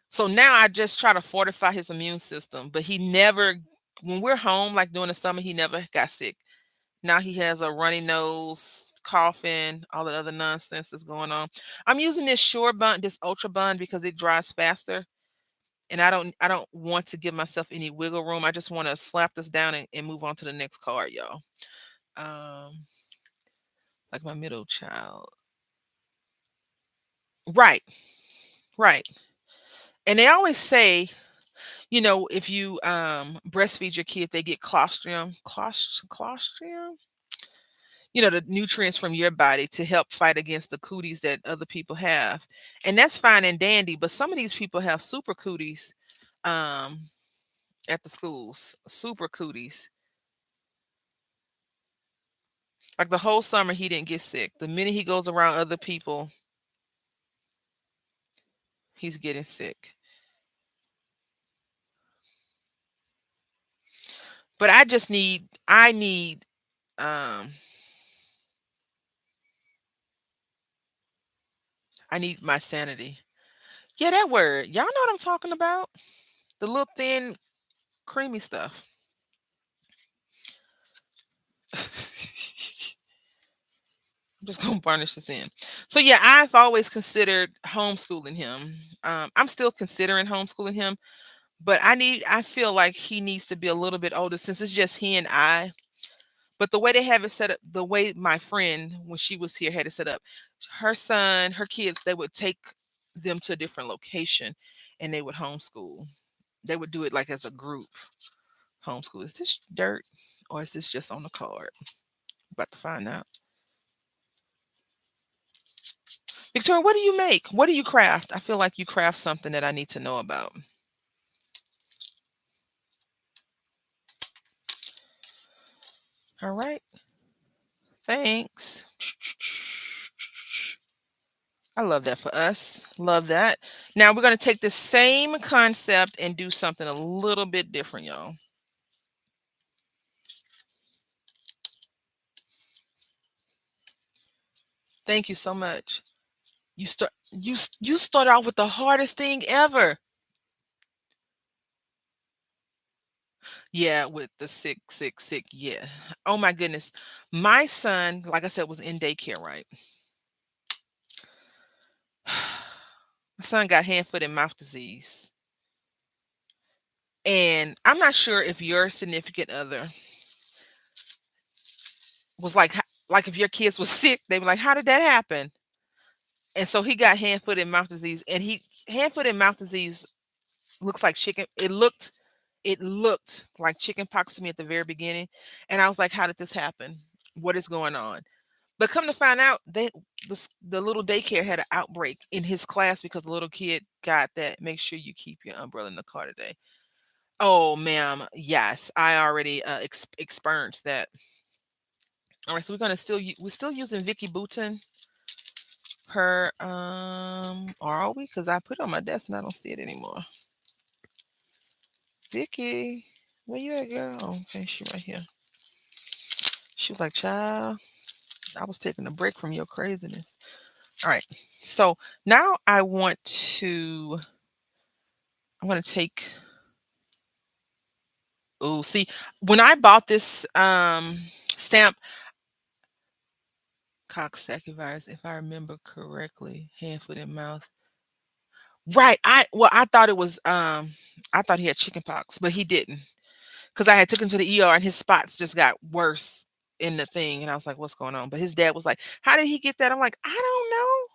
S1: So now I just try to fortify his immune system, but he never, when we're home, like during the summer, he never got sick. Now he has a runny nose, coughing, all the other nonsense that's going on. I'm using this Sure Bun, this Ultra Bun, because it dries faster, and I don't want to give myself any wiggle room. I just want to slap this down and move on to the next card, y'all. Um, like my middle child, right, right. And they always say, if you breastfeed your kid, they get clostridium, the nutrients from your body to help fight against the cooties that other people have. And that's fine and dandy, but some of these people have super cooties um at the schools, super cooties. Like the whole summer he didn't get sick. The minute he goes around other people, he's getting sick. But um I need my sanity. Yeah, that word. Y'all know what I'm talking about? The little thin creamy stuff. I'm just gonna varnish this in. So yeah, I've always considered homeschooling him. I'm still considering homeschooling him, but I feel like he needs to be a little bit older since it's just he and I. But the way they have it set up, the way my friend when she was here had it set up, her son, her kids, they would take them to a different location and they would homeschool. They would do it like as a group homeschool. Is this dirt or is this just on the card? About to find out. Victoria, what do you make? What do you craft? I feel like you craft something that I need to know about. All right. Thanks. I love that for us. Love that. Now we're going to take the same concept and do something a little bit different, y'all. Thank you so much. You start out with the hardest thing ever. Yeah, with the sick, sick, sick. Yeah. Oh my goodness. My son, like I said, was in daycare, right? My son got hand, foot, and mouth disease. And I'm not sure if your significant other was like if your kids was sick, they were like, how did that happen? And so he got hand, foot, and mouth disease. And he hand, foot, and mouth disease looks like chicken. It looked like chicken pox to me at the very beginning. And I was like, how did this happen? What is going on? But come to find out, the little daycare had an outbreak in his class because the little kid got that. Make sure you keep your umbrella in the car today. Oh, ma'am, yes, I already experienced that. All right, so we're still using Vicky Bouton per or are we? Because I put it on my desk and I don't see it anymore. Vicky, where you at, girl? Oh, okay, she right here. She was like, child, I was taking a break from your craziness. All right. So now I'm gonna take, oh, see, when I bought this stamp, Coxsackie virus, if I remember correctly, hand, foot, and mouth. Right. I thought it was I thought he had chicken pox, but he didn't. Because I had took him to the ER and his spots just got worse in the thing. And I was like, what's going on? But his dad was like, how did he get that? I'm like, I don't know.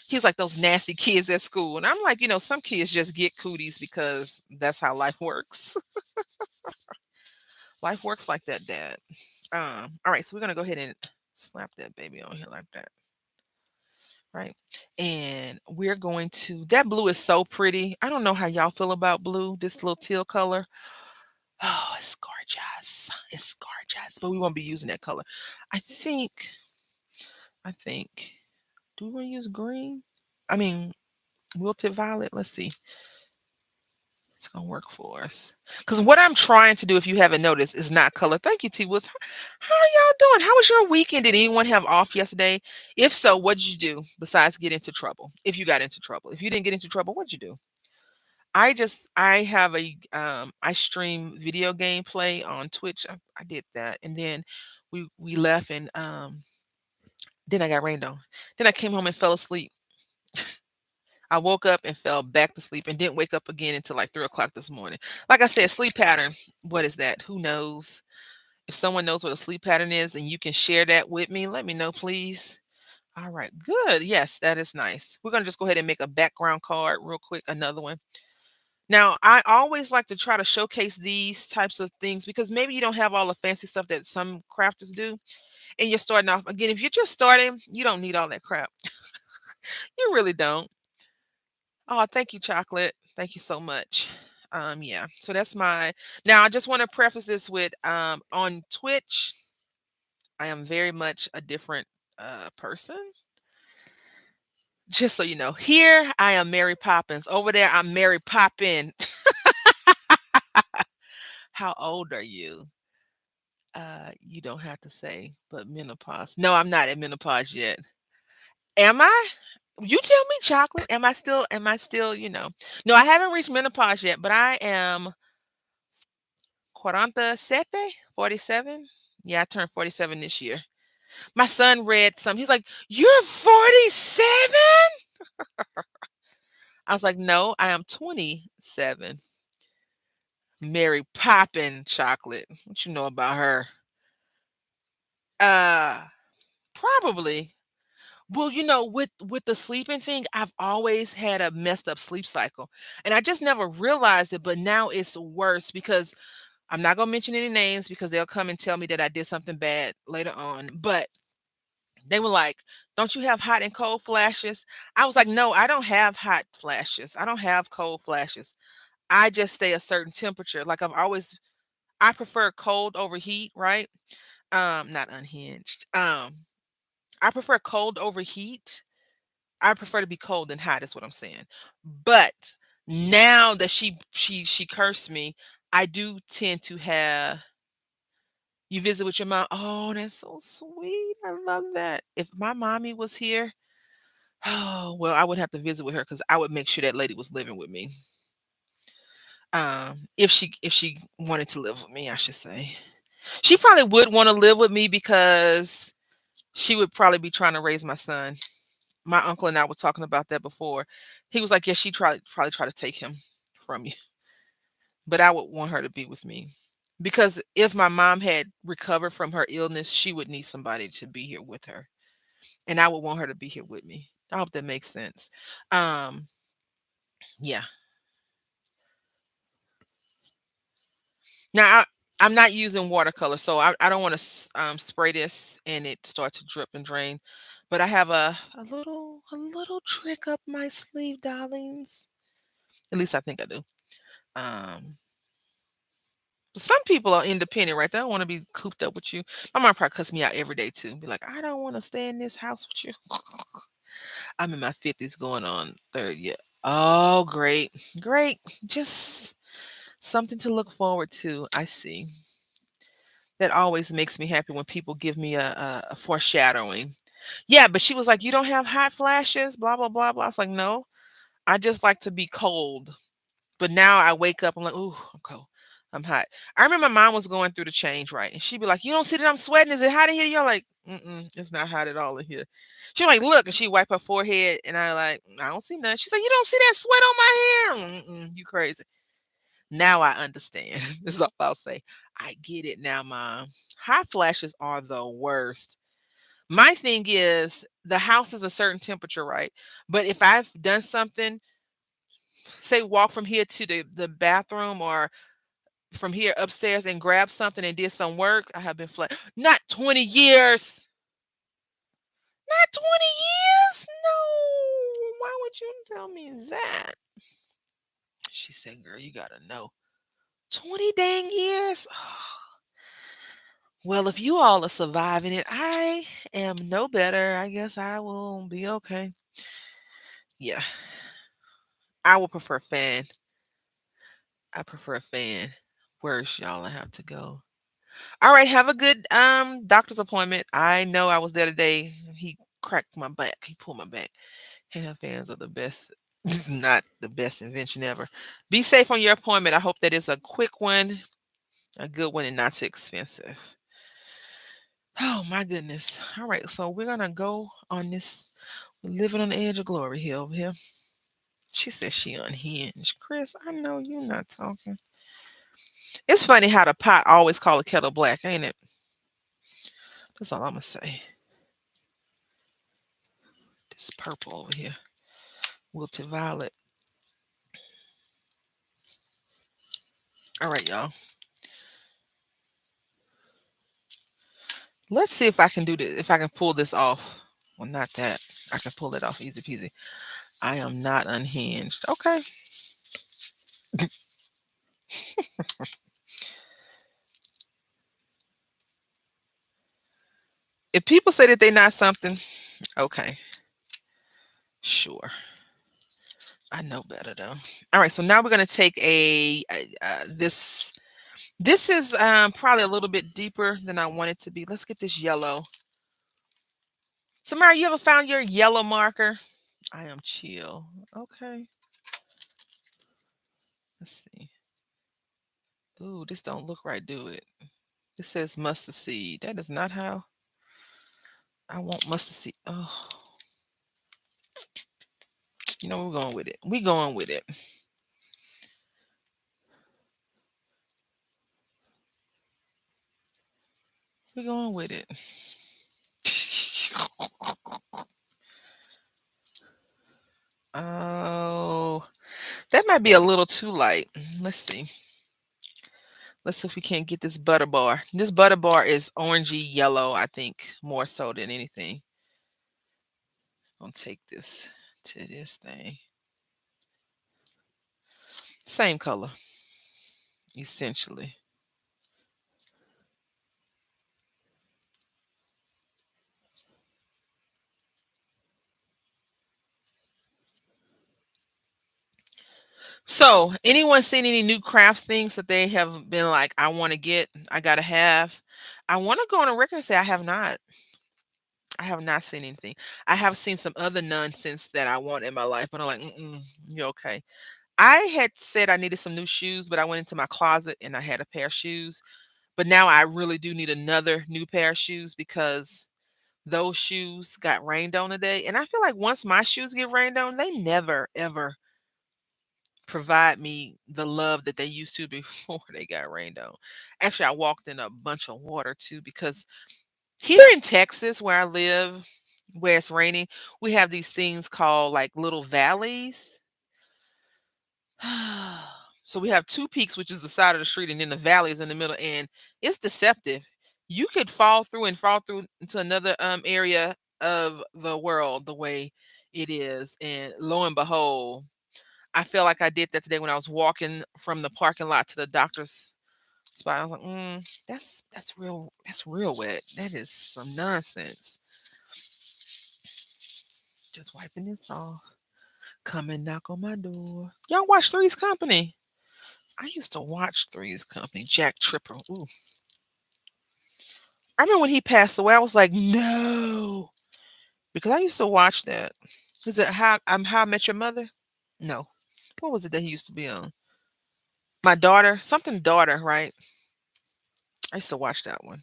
S1: He's like those nasty kids at school. And I'm like, some kids just get cooties because that's how life works. Life works like that, Dad. All right, so we're gonna go ahead and slap that baby on here like that. Right. And we're going to that blue is so pretty. I don't know how y'all feel about blue, this little teal color. Oh, it's gorgeous. It's gorgeous. But we won't be using that color. I think, I think, do we want to use green? I mean, wilted violet. Let's see. It's gonna work for us. Because what I'm trying to do, if you haven't noticed, is not color. Thank you, T Woods. How are y'all doing? How was your weekend? Did anyone have off yesterday? If so, what did you do besides get into trouble? If you got into trouble. If you didn't get into trouble, what'd you do? I have I stream video gameplay on Twitch. I did that. And then we left and then I got rained on. Then I came home and fell asleep. I woke up and fell back to sleep and didn't wake up again until like 3 o'clock this morning. Like I said, sleep pattern. What is that? Who knows? If someone knows what a sleep pattern is and you can share that with me, let me know, please. All right, good. Yes, that is nice. We're going to just go ahead and make a background card real quick, another one. Now, I always like to try to showcase these types of things because maybe you don't have all the fancy stuff that some crafters do. And you're starting off again. If you're just starting, you don't need all that crap. You really don't. Oh, thank you, chocolate. Thank you so much. Yeah. So that's my now I just want to preface this with on Twitch, I am very much a different person. Just so you know. Here I am Mary Poppins. Over there I'm Mary Poppin. How old are you? You don't have to say, but menopause. No, I'm not at menopause yet. Am I? You tell me, chocolate. Am I still? No, I haven't reached menopause yet, but I am 47, 47. Yeah, I turned 47 this year. My son read some. He's like, "You're 47?" I was like, "No, I am 27." Mary Poppin chocolate. What you know about her? Uh, Probably. Well, with the sleeping thing, I've always had a messed up sleep cycle. And I just never realized it, but now it's worse because I'm not going to mention any names because they'll come and tell me that I did something bad later on. But they were like, "Don't you have hot and cold flashes?" I was like, "No, I don't have hot flashes. I don't have cold flashes. I just stay a certain temperature. Like I prefer cold over heat, right? Not unhinged. I prefer cold over heat. I prefer to be cold than hot is what I'm saying. But now that she cursed me, I do tend to have you visit with your mom. Oh, that's so sweet. I love that. If my mommy was here, oh, well, I would have to visit with her because I would make sure that lady was living with me. If she wanted to live with me, I should say. She probably would want to live with me because she would probably be trying to raise my son. My uncle and I were talking about that before. He was like, "Yeah, she probably try to take him from you." But I would want her to be with me. Because if my mom had recovered from her illness, she would need somebody to be here with her. And I would want her to be here with me. I hope that makes sense. Um, yeah. Now I'm not using watercolor, so I don't want to spray this and it start to drip and drain. But I have a little trick up my sleeve, darlings. At least I think I do. Um, some people are independent, right? They don't want to be cooped up with you. My mom probably cuss me out every day too. Be like, "I don't want to stay in this house with you." I'm in my 50s going on third year. Oh, great. Great. Just something to look forward to. I see. That always makes me happy when people give me a foreshadowing. Yeah, but she was like, "You don't have hot flashes, blah, blah, blah, blah." I was like, "No, I just like to be cold." But now I wake up, I'm like, "Ooh, I'm cold." I'm hot. I remember my mom was going through the change, right? And she'd be like, "You don't see that I'm sweating? Is it hot in here?" You're like, "Mm-mm, it's not hot at all in here." She like, "Look," and she wipe her forehead, and I like, "I don't see nothing." She's like, "You don't see that sweat on my hair? Mm-mm, you crazy." Now I understand. This is all I'll say. I get it now, mom. Hot flashes are the worst. My thing is the house is a certain temperature, right? But if I've done something, say walk from here to the bathroom or from here upstairs and grab something and did some work, I have been flat. Not 20 years. Not 20 years. No. Why would you tell me that? She said, "Girl, you gotta know. 20 dang years." Well, if you all are surviving it, I am no better. I guess I will be okay. Yeah, I will prefer fan. I prefer a fan. Worse, y'all, I have to go. All right, have a good doctor's appointment. I know I was there today. He cracked my back. He pulled my back. Hand fans are the best, not the best invention ever. Be safe on your appointment. I hope that is a quick one, a good one, and not too expensive. Oh my goodness. All right, so we're gonna go on this living on the edge of glory here over here. She says she unhinged. Chris, I know you're not talking. It's funny how the pot always call a kettle black, ain't it? That's all I'm gonna say. This purple over here. Wilted violet. All right, y'all. Let's see if I can do this. If I can pull this off. Well, not that. I can pull it off easy peasy. I am not unhinged. Okay. If people say that they're not something, okay. Sure. I know better though. All right, so now we're gonna take this. This is probably a little bit deeper than I want it to be. Let's get this yellow. Samara, you ever found your yellow marker? I am chill. Okay. Let's see. Ooh, this don't look right, do it? It says mustard seed. That is not how I want mustard seed. Oh, you know we're going with it. We going with it. We're going with it. Oh, that might be a little too light. Let's see. Let's see if we can't get this butter bar. This butter bar is orangey yellow, I think, more so than anything. I'm gonna take this to this thing. Same color, essentially. So, anyone seen any new craft things that they have been like, I want to get, I gotta have? I want to go on a record and say I have not. I have not seen anything. I have seen some other nonsense that I want in my life, but I'm like, mm-mm, you're okay. I had said I needed some new shoes, but I went into my closet and I had a pair of shoes. But now I really do need another new pair of shoes because those shoes got rained on today. And I feel like once my shoes get rained on, they never ever provide me the love that they used to before they got rained on. Actually, I walked in a bunch of water too because here in Texas where I live, where it's raining, we have these things called like little valleys. So we have two peaks, which is the side of the street, and then the valley is in the middle, and it's deceptive. You could fall through and fall through into another area of the world the way it is. And lo and behold, I feel like I did that today when I was walking from the parking lot to the doctor's spot. I was like, that's real wet. That is some nonsense. Just wiping this off. Come and knock on my door. Y'all watch Three's Company. I used to watch Three's Company. Jack Tripper. Ooh. I remember when he passed away, I was like, no. Because I used to watch that. Is it How I Met Your Mother? No. What was it that he used to be on? My daughter, something daughter, right? I used to watch that one.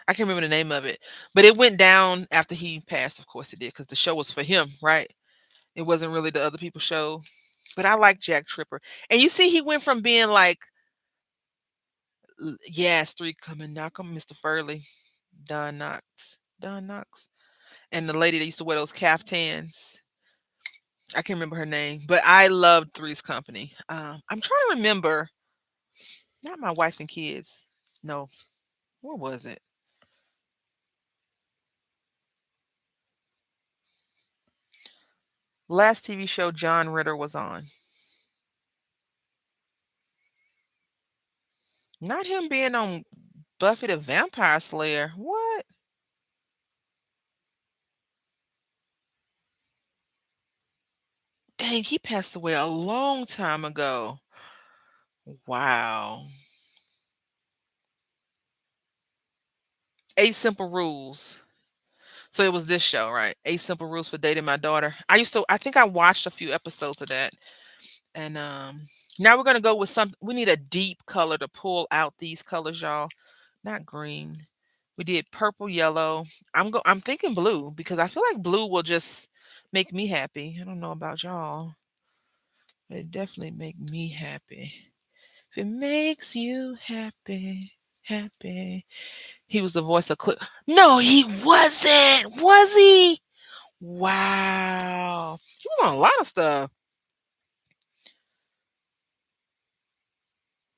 S1: I can't remember the name of it, but it went down after he passed. Of course, it did because the show was for him, right? It wasn't really the other people's show. But I like Jack Tripper, and you see, he went from being like, yes, three coming, knock 'em, Mr. Furley, Don Knox, and the lady that used to wear those caftans. I can't remember her name, but I loved Three's Company. I'm trying to remember, not My Wife and Kids. No, what was it? Last TV show John Ritter was on. Not him being on Buffy the Vampire Slayer. What? Dang, he passed away a long time ago. Wow. Eight Simple Rules. So it was this show, right? Eight Simple Rules for Dating My Daughter. I think I watched a few episodes of that. And now we're gonna go with some, we need a deep color to pull out these colors, y'all. Not green. We did purple, yellow. I'm thinking blue because I feel like blue will just make me happy. I don't know about y'all. But it definitely make me happy. If it makes you happy, happy. He was the voice of Clip. No, he wasn't. Was he? Wow. He was on a lot of stuff.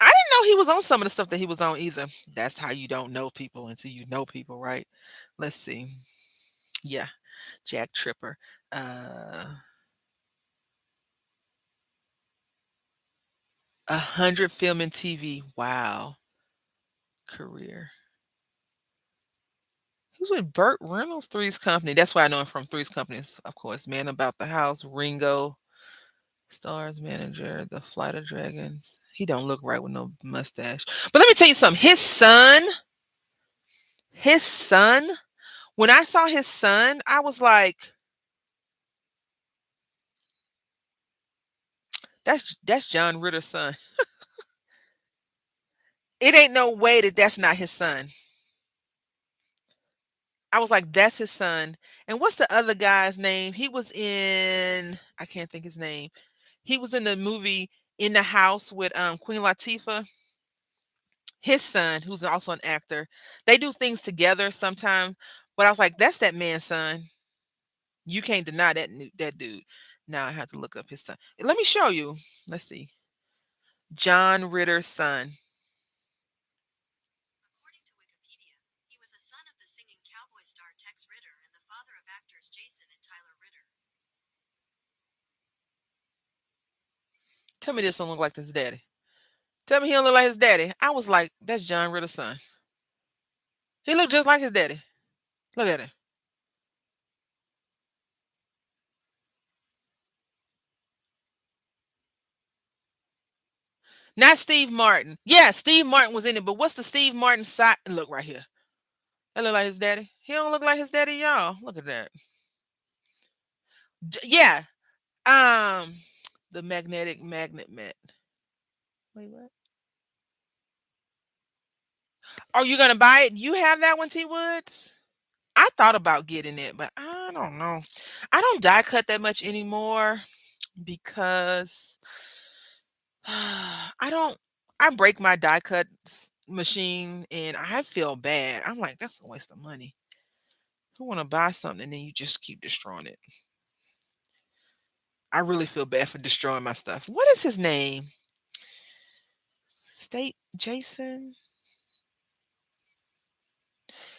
S1: I didn't know he was on some of the stuff that he was on either. That's how you don't know people until you know people, right? Let's see. Yeah, Jack Tripper. Uh 100 film and TV. Wow. Career. He was with Burt Reynolds, Three's Company. That's why I know him from Three's Companies, of course. Man About the House, Ringo, Stars Manager, The Flight of Dragons. He don't look right with no mustache. But let me tell you something. His son, when I saw his son, I was like, that's John Ritter's son. It ain't no way that that's not his son. I was like, that's his son. And what's the other guy's name? He was in, I can't think his name. He was in the movie In the House with Queen Latifah. His son, who's also an actor. They do things together sometimes. But I was like, that's that man's son. You can't deny that dude. Now I have to look up his son. Let me show you. Let's see. John Ritter's son. Tell me this don't look like his daddy. Tell me he don't look like his daddy. I was like, that's John Ritter's son. He looked just like his daddy. Look at him. Not Steve Martin. Yeah, Steve Martin was in it, but what's the Steve Martin side? Look right here. That look like his daddy. He don't look like his daddy, y'all. Look at that. Yeah. Um, the magnetic magnet man. Wait, what? Are you gonna buy it? You have that one, T Woods? I thought about getting it, but I don't know. I don't die cut that much anymore because I don't. I break my die cut machine and I feel bad. I'm like, that's a waste of money. Who want to buy something and then you just keep destroying it? I really feel bad for destroying my stuff. What is his name? State Jason?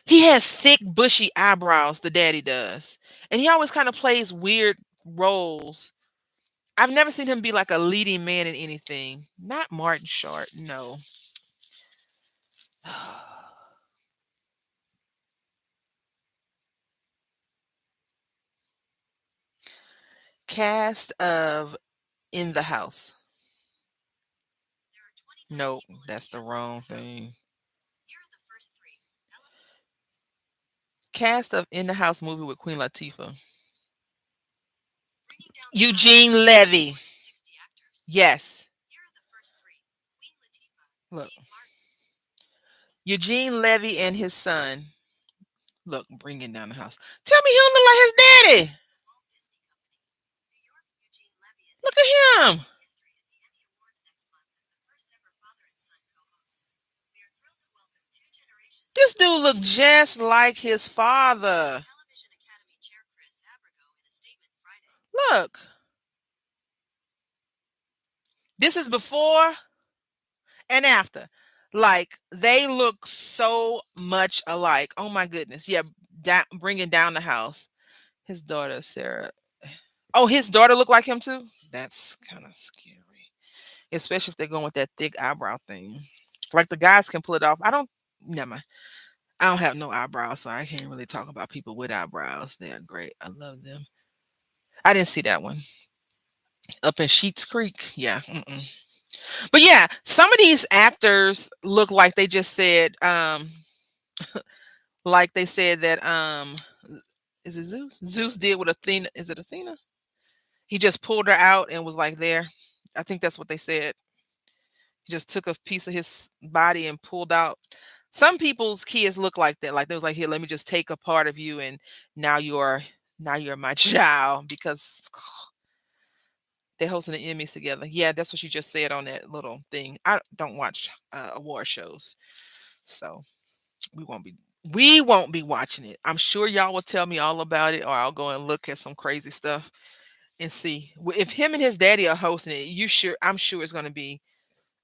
S1: He has thick, bushy eyebrows, the daddy does. And he always kind of plays weird roles. I've never seen him be like a leading man in anything. Not Martin Short, no. Cast of In the House. Nope, that's the wrong thing. Cast of In the House movie with Queen Latifah. Eugene Levy. Yes. Look, Eugene Levy and his son. Look, bringing down the house. Tell me he don't look like his daddy. Look at him. This dude look just like his father. Look, this is before and after. Like they look so much alike. Oh my goodness. Yeah, bringing down the house. His daughter Sarah. Oh, his daughter look like him too. That's kind of scary, especially if they're going with that thick eyebrow thing. Like the guys can pull it off. I don't. Never mind. I don't have no eyebrows, so I can't really talk about people with eyebrows. They're great. I love them. I didn't see that one up in Sheets Creek. Yeah. Mm-mm. But yeah, some of these actors look like they just said, like they said that, is it Zeus? Zeus did with Athena. Is it Athena? He just pulled her out and was like there. I think that's what they said. He just took a piece of his body and pulled out. Some people's kids look like that. Like they was like, here, let me just take a part of you, and now you're my child because they're hosting the enemies together. Yeah, that's what you just said on that little thing. I don't watch award shows, so we won't be we won't be watching it. I'm sure y'all will tell me all about it, or I'll go and look at some crazy stuff and see. If him and his daddy are hosting it, I'm sure it's going to be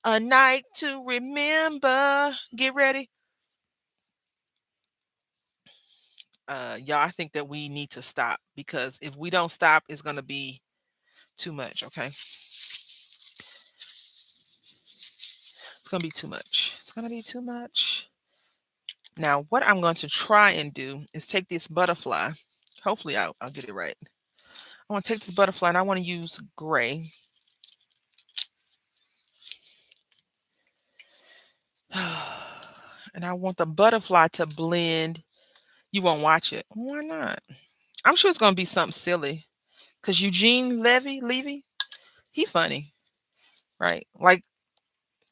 S1: a night to remember. Get ready. Y'all, I think that we need to stop because if we don't stop, it's gonna be too much. Okay, it's gonna be too much. It's gonna be too much. Now, what I'm going to try and do is take this butterfly. Hopefully, I'll get it right. I want to take this butterfly and I want to use gray. And I want the butterfly to blend. You won't watch it. Why not? I'm sure it's gonna be something silly. Cause Eugene Levy, he funny, right? Like,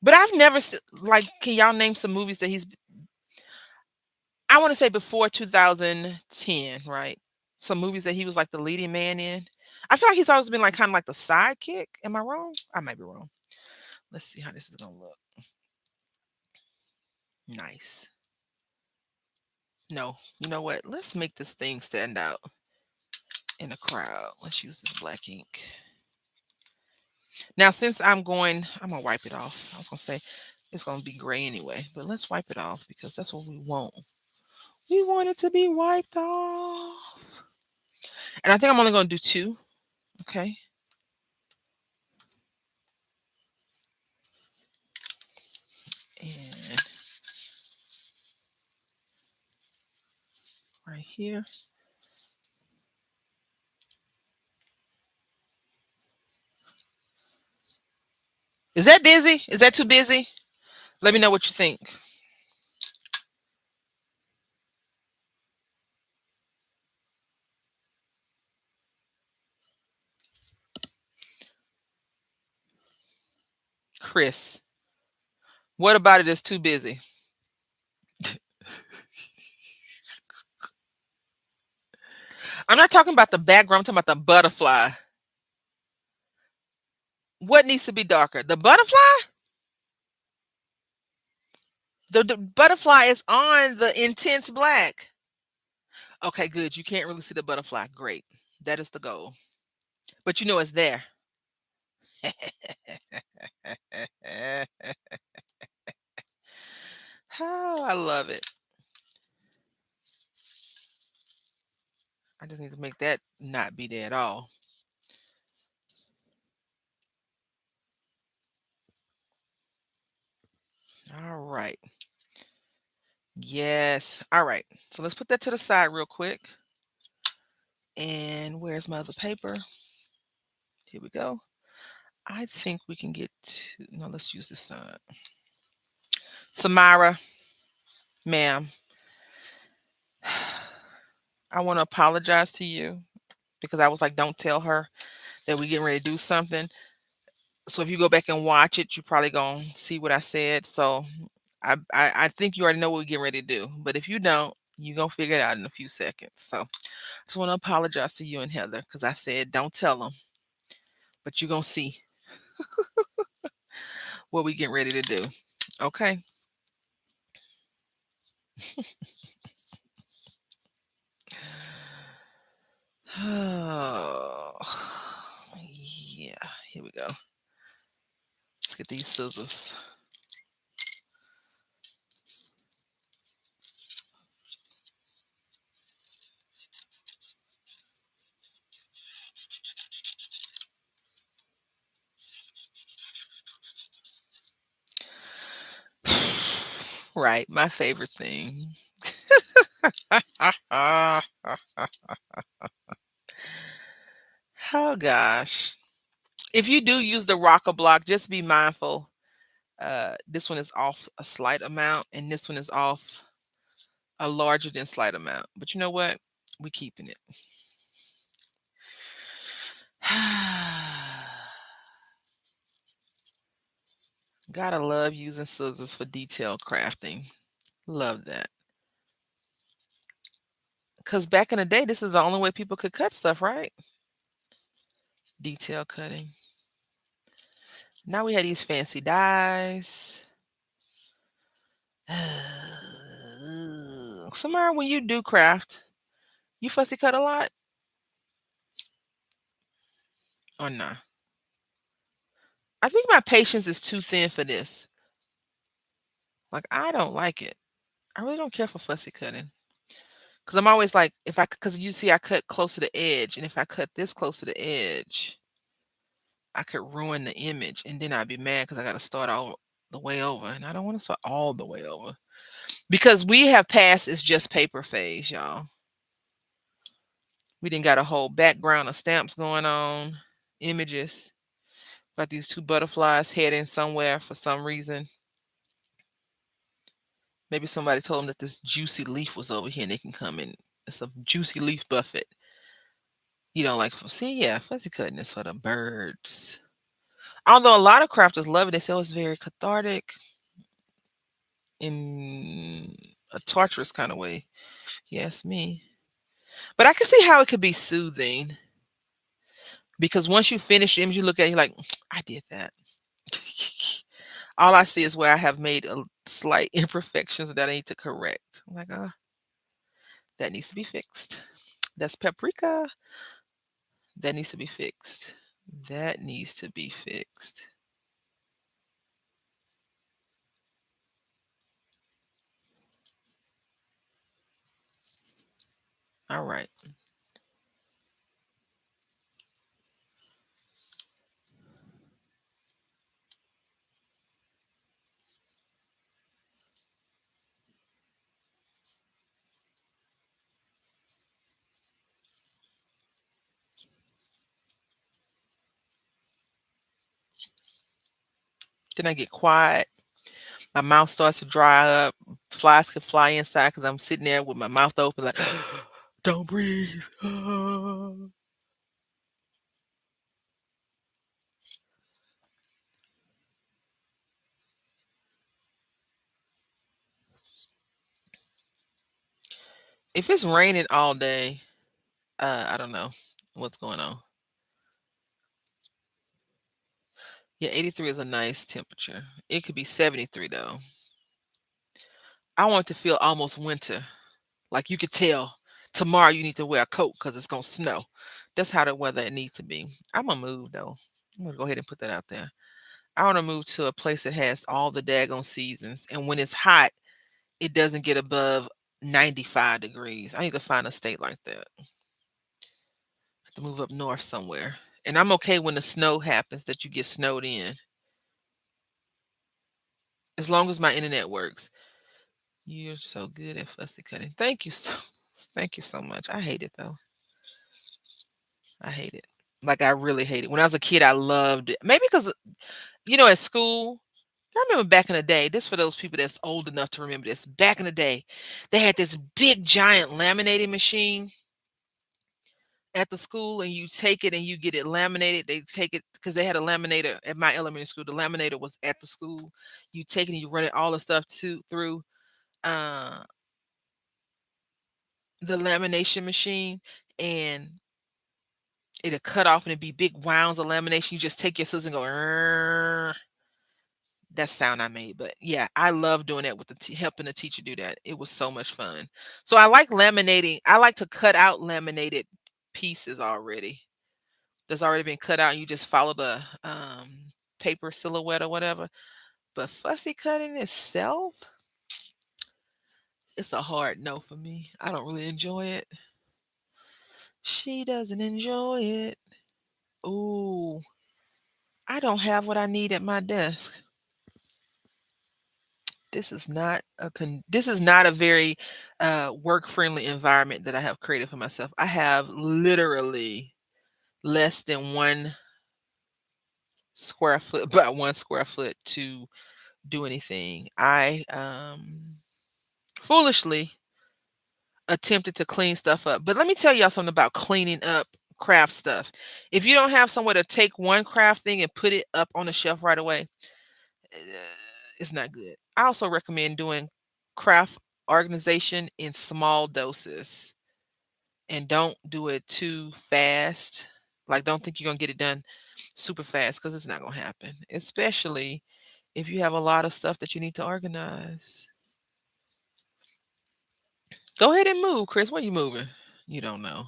S1: but I've never like. Can y'all name some movies that he's? I want to say before 2010, right? Some movies that he was like the leading man in. I feel like he's always been like kind of like the sidekick. Am I wrong? I might be wrong. Let's see how this is gonna look. Nice. No, you know what? Let's make this thing stand out in a crowd. Let's use this black ink. Now, since I'm gonna wipe it off. I was gonna say it's gonna be gray anyway, but let's wipe it off because that's what we want. We want it to be wiped off. And I think I'm only gonna do two. Okay. And right here. Is that busy? Is that too busy? Let me know what you think. Chris, what about it is too busy? I'm not talking about the background, I'm talking about the butterfly. What needs to be darker? The butterfly? The butterfly is on the intense black. Okay, good. You can't really see the butterfly. Great. That is the goal. But you know it's there. Oh, I love it. I just need to make that not be there at all. All right. Yes. All right. So let's put that to the side real quick. And where's my other paper? Here we go. I think we can get to, no, let's use this side. Samara, ma'am, I want to apologize to you because I was like, don't tell her that we're getting ready to do something. So if you go back and watch it, you probably gonna see what I said. So I think you already know what we're getting ready to do. But if you don't, you gonna figure it out in a few seconds. So I just want to apologize to you and Heather because I said don't tell them, but you're gonna see what we getting ready to do. Okay. Oh, yeah. Here we go. Let's get these scissors. Right, my favorite thing. Oh gosh. If you do use the rocker block, just be mindful. This one is off a slight amount, and this one is off a larger than slight amount. But you know what? We keeping it. Gotta love using scissors for detail crafting. Love that. Because back in the day, this is the only way people could cut stuff, right? Detail cutting. Now we have these fancy dies. Samara, when you do craft, you fussy cut a lot or nah? I think my patience is too thin for this. Like I don't like it. I really don't care for fussy cutting because I'm always like, if I because you see I cut close to the edge, and if I cut this close to the edge, I could ruin the image, and then I'd be mad because I got to start all the way over, and I don't want to start all the way over because we have passed it's just paper phase, y'all. We didn't got a whole background of stamps going on, images. Got these two butterflies heading somewhere for some reason. Maybe somebody told them that this juicy leaf was over here and they can come in. It's a juicy leaf buffet. You don't like see, yeah, fuzzy cutting is for the birds. Although a lot of crafters love it, they say oh, it's very cathartic in a torturous kind of way. Yes, me. But I can see how it could be soothing because once you finish the image, you look at it, you're like, I did that. All I see is where I have made a slight imperfections that I need to correct. I'm like, oh, that needs to be fixed. That's paprika. That needs to be fixed. That needs to be fixed. All right. Then I get quiet. My mouth starts to dry up. Flies could fly inside because I'm sitting there with my mouth open, like, don't breathe. If it's raining all day, I don't know what's going on. Yeah, 83 is a nice temperature. It could be 73 though. I want it to feel almost winter. Like you could tell tomorrow you need to wear a coat because it's gonna snow. That's how the weather it needs to be. I'm gonna move though. I'm gonna go ahead and put that out there. I want to move to a place that has all the daggone seasons. And when it's hot, it doesn't get above 95 degrees. I need to find a state like that. I have to move up north somewhere. And I'm okay when the snow happens that you get snowed in. As long as my internet works. You're so good at fussy cutting. Thank you so thank you so much. I hate it though. I hate it. Like I really hate it. When I was a kid, I loved it. Maybe because at school, I remember back in the day, this for those people that's old enough to remember this. Back in the day, they had this big giant laminating machine. at the school and you take it and you get it laminated. They take it because they had a laminator at my elementary school. The laminator was at the school. You take it and you run it all the stuff through uh the lamination machine, and it'll cut off and it'd be big wounds of lamination. You just take your scissors and go. "Rrrr." That sound I made, but yeah, I love doing that with helping the teacher do that. It was so much fun. So I like laminating. I like to cut out laminated pieces already. That's already been cut out. And you just follow the paper silhouette or whatever. But fussy cutting itself, it's a hard no for me. I don't really enjoy it. She doesn't enjoy it. Ooh, I don't have what I need at my desk. This is not a very work friendly environment that I have created for myself. I have literally less than 1 square foot by 1 square foot to do anything. I foolishly attempted to clean stuff up. But let me tell y'all something about cleaning up craft stuff. If you don't have somewhere to take one craft thing and put it up on the shelf right away, uh, it's not good. I also recommend doing craft organization in small doses and don't do it too fast. Like, don't think you're going to get it done super fast because it's not going to happen, especially if you have a lot of stuff that you need to organize. Go ahead and move, Chris. Where you moving? You don't know.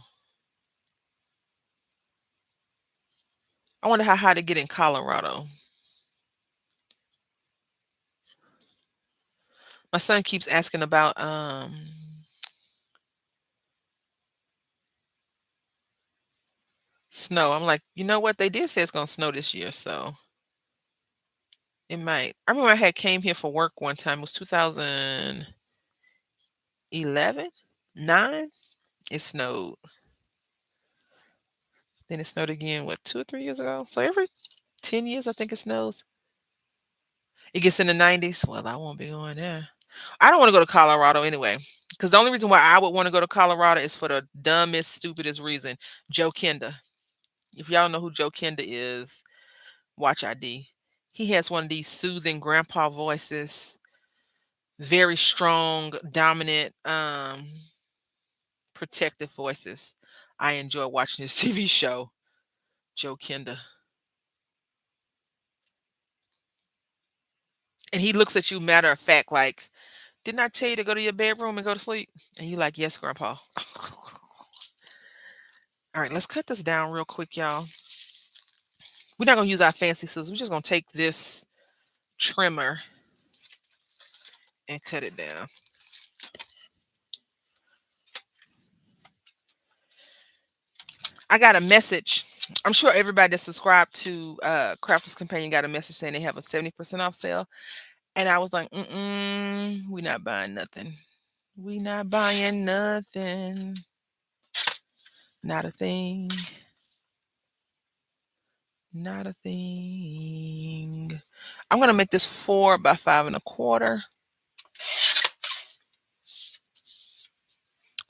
S1: I wonder how high to get in Colorado. My son keeps asking about snow. I'm like, you know what? They did say it's gonna snow this year, so it might. I remember I had came here for work one time. It was 2011, 9. It snowed. Then it snowed again, what, 2 or 3 years ago? So every 10 years, I think it snows. It gets in the 90s. Well, I won't be going there. I don't want to go to Colorado anyway. Because the only reason why I would want to go to Colorado is for the dumbest, stupidest reason. Joe Kenda. If y'all know who Joe Kenda is, watch ID. He has one of these soothing grandpa voices, very strong, dominant, protective voices. I enjoy watching his TV show, Joe Kenda. And he looks at you matter of fact, like, didn't I tell you to go to your bedroom and go to sleep? And you like, yes, grandpa. All right, let's cut this down real quick, y'all. We're not gonna use our fancy scissors. We're just gonna take this trimmer and cut it down. I got a message. I'm sure everybody that's subscribed to Crafters Companion got a message saying they have a 70% off sale. And I was like, we not buying nothing. We not buying nothing. Not a thing. Not a thing. I'm gonna make this 4 by 5 1/4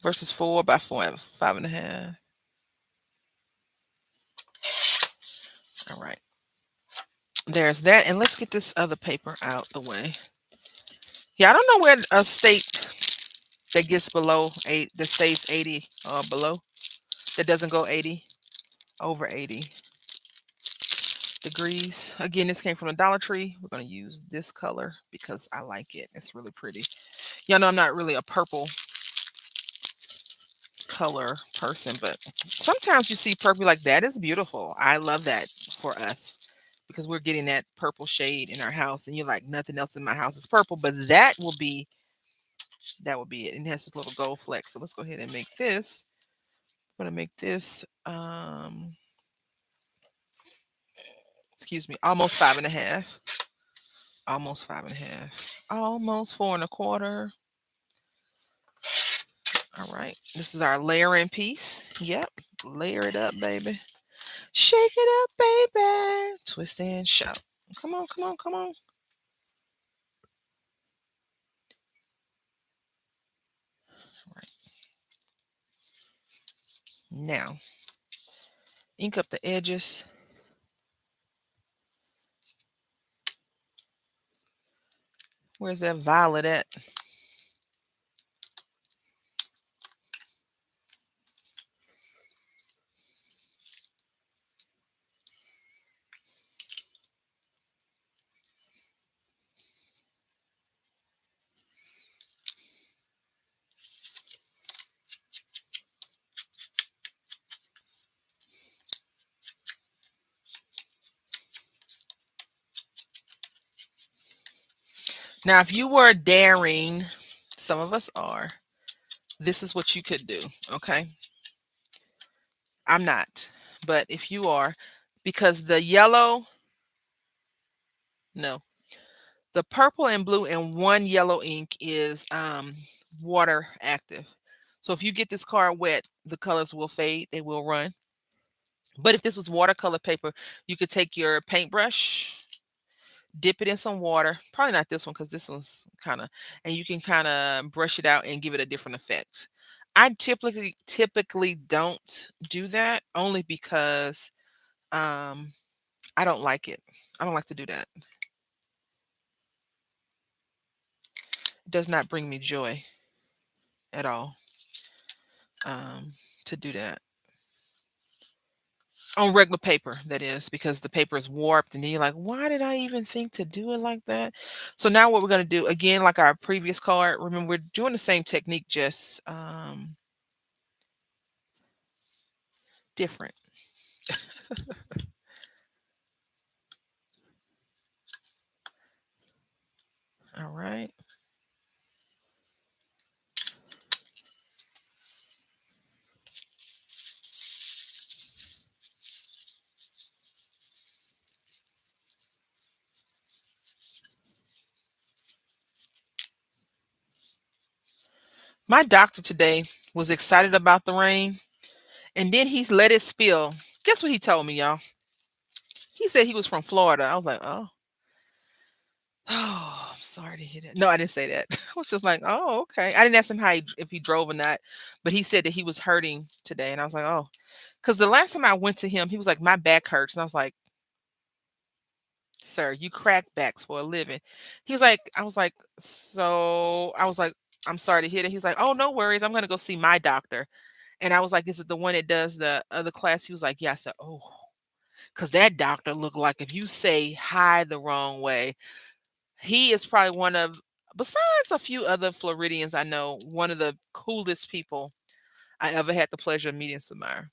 S1: versus 4 by 5 1/2. All right. There's that. And let's get this other paper out the way. Yeah, I don't know where a state that gets below 8, that stays 80 or below, that doesn't go 80, over 80 degrees. Again, this came from the Dollar Tree. We're going to use this color because I like it. It's really pretty. Y'all know I'm not really a purple color person, but sometimes you see purple like that is beautiful. I love that for us because we're getting that purple shade in our house, and you're like, nothing else in my house is purple, but that will be it. And it has this little gold flex. So let's go ahead and make this. I'm gonna make this excuse me, almost 5 1/2. Almost 5 1/2. Almost 4 1/4. All right. This is our layering piece. Yep. Layer it up, baby. Shake it up, baby. Twist and shout. Come on, come on, come on. All right. Now, ink up the edges. Where's that violet at? Now, if you were daring, some of us are, this is what you could do, okay? I'm not, but if you are, because the yellow, no, the purple and blue and one yellow ink is water active. So if you get this card wet, the colors will fade, they will run. But if this was watercolor paper, you could take your paintbrush, dip it in some water. Probably not this one because this one's kind of, and you can kind of brush it out and give it a different effect. I typically don't do that only because um I don't like it. I don't like to do that. It does not bring me joy at all um to do that. On regular paper, that is, because the paper is warped, and then you're like, why did I even think to do it like that? So now what we're going to do, again, like our previous card, remember, we're doing the same technique, just different. All right. My doctor today was excited about the rain, and then he let it spill. Guess what he told me, y'all? He said he was from Florida. I was like, oh, oh, I'm sorry to hear that. No, I didn't say that. I was just like, oh, okay. I didn't ask him if he drove or not, but he said that he was hurting today, and I was like, oh, because the last time I went to him, he was like, my back hurts, and I was like, sir, you crack backs for a living. He was like, I was like, so I was like, I'm sorry to hear that. He's like, oh, no worries. I'm gonna go see my doctor. And I was like, is it the one that does the other class? He was like, yeah. I said, oh, because that doctor looked like if you say hi the wrong way, he is probably one of, besides a few other Floridians I know, one of the coolest people I ever had the pleasure of meeting, Samara.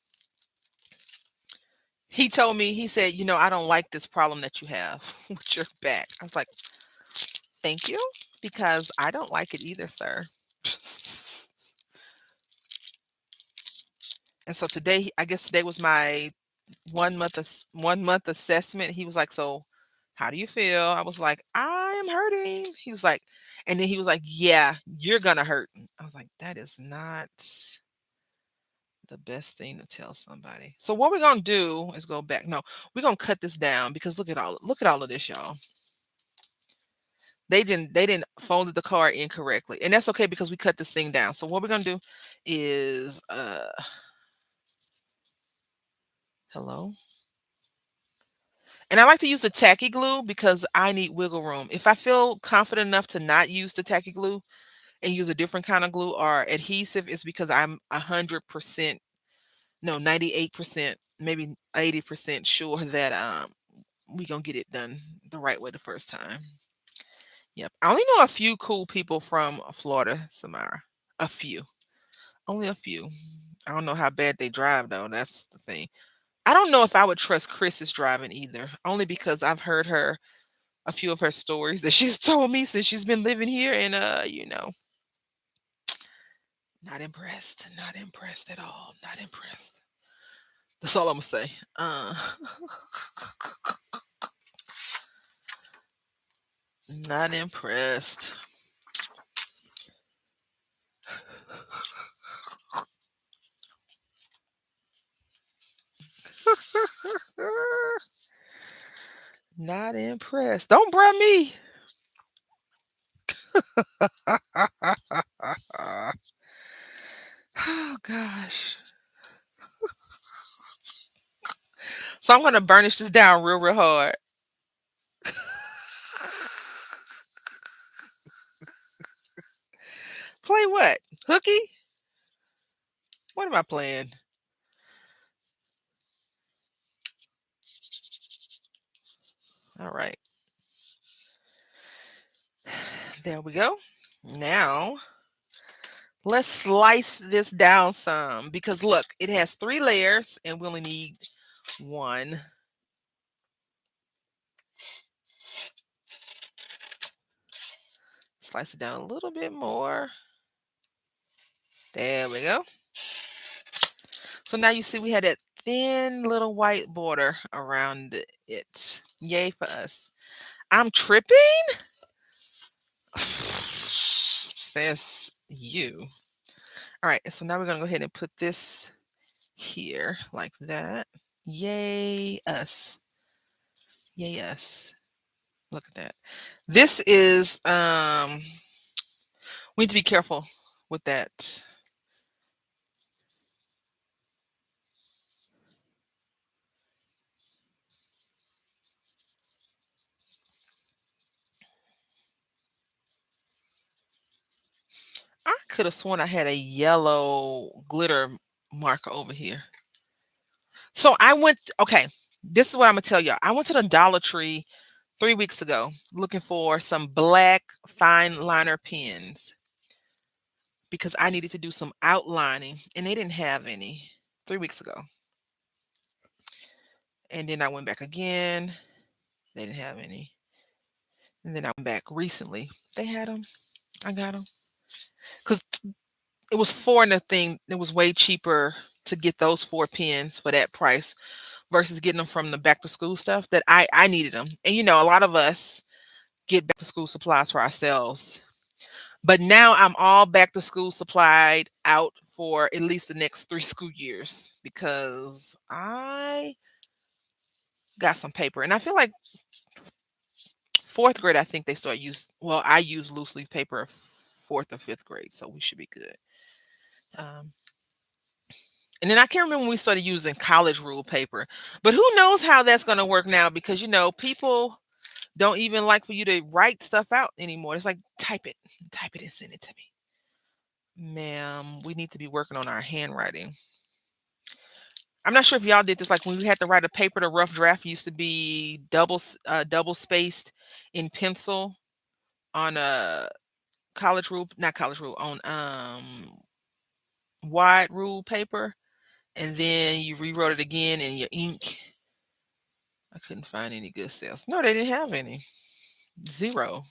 S1: He told me, he said, I don't like this problem that you have with your back. I was like, thank you, because I don't like it either, sir. And so today, I guess today was my 1 month assessment. He was like, "So, how do you feel?" I was like, "I am hurting." He was like, and then he was like, "Yeah, you're gonna hurt." I was like, "That is not the best thing to tell somebody." So what we're gonna do is go back. No, we're gonna cut this down because look at all of this, y'all. They didn't folded the card incorrectly, and that's okay because we cut this thing down. So what we're gonna do is hello. And I like to use the tacky glue because I need wiggle room. If I feel confident enough to not use the tacky glue and use a different kind of glue or adhesive, it's because I'm 100%, no, 98%, maybe 80% sure that we gonna get it done the right way the first time. Yep. I only know a few cool people from Florida, Samara. A few. Only a few. I don't know how bad they drive though. That's the thing. I don't know if I would trust Chris's driving either, only because I've heard a few of her stories that she's told me since she's been living here, and not impressed, not impressed at all, not impressed. That's all I'm gonna say. Not impressed. Not impressed. Don't bruh me. Oh gosh. So I'm gonna burnish this down real, real hard. Play what? Hooky? What am I playing? All right. There we go. Now let's slice this down some because look, it has 3 layers and we only need one. Slice it down a little bit more. There we go. So now you see we had that thin little white border around it. Yay for us. I'm tripping? Says you. All right, so now we're going to go ahead and put this here like that. Yay us. Yay us. Look at that. This is we need to be careful with that. I could have sworn I had a yellow glitter marker over here. So I went, okay, this is what I'm gonna tell y'all. I went to the Dollar Tree 3 weeks ago looking for some black fine liner pens because I needed to do some outlining and they didn't have any 3 weeks ago. And then I went back again. They didn't have any. And then I went back recently. They had them. I got them. Because it was four in the thing. It was way cheaper to get those 4 pens for that price versus getting them from the back to school stuff that I needed them. And you know, a lot of us get back to school supplies for ourselves. But now I'm all back to school supplied out for at least the next 3 school years because I got some paper. And I feel like fourth grade, I think they start use well, I use loose leaf paper fourth or fifth grade, so we should be good. Um, and then I can't remember when we started using college rule paper, but who knows how that's going to work now because you know people don't even like for you to write stuff out anymore. It's like type it and send it to me, ma'am. We need to be working on our handwriting. I'm not sure if y'all did this. Like when we had to write a paper, the rough draft used to be double spaced in pencil on a college rule, not college rule, on wide rule paper, and then you rewrote it again in your ink. I couldn't find any good sales. No, they didn't have any. Zero.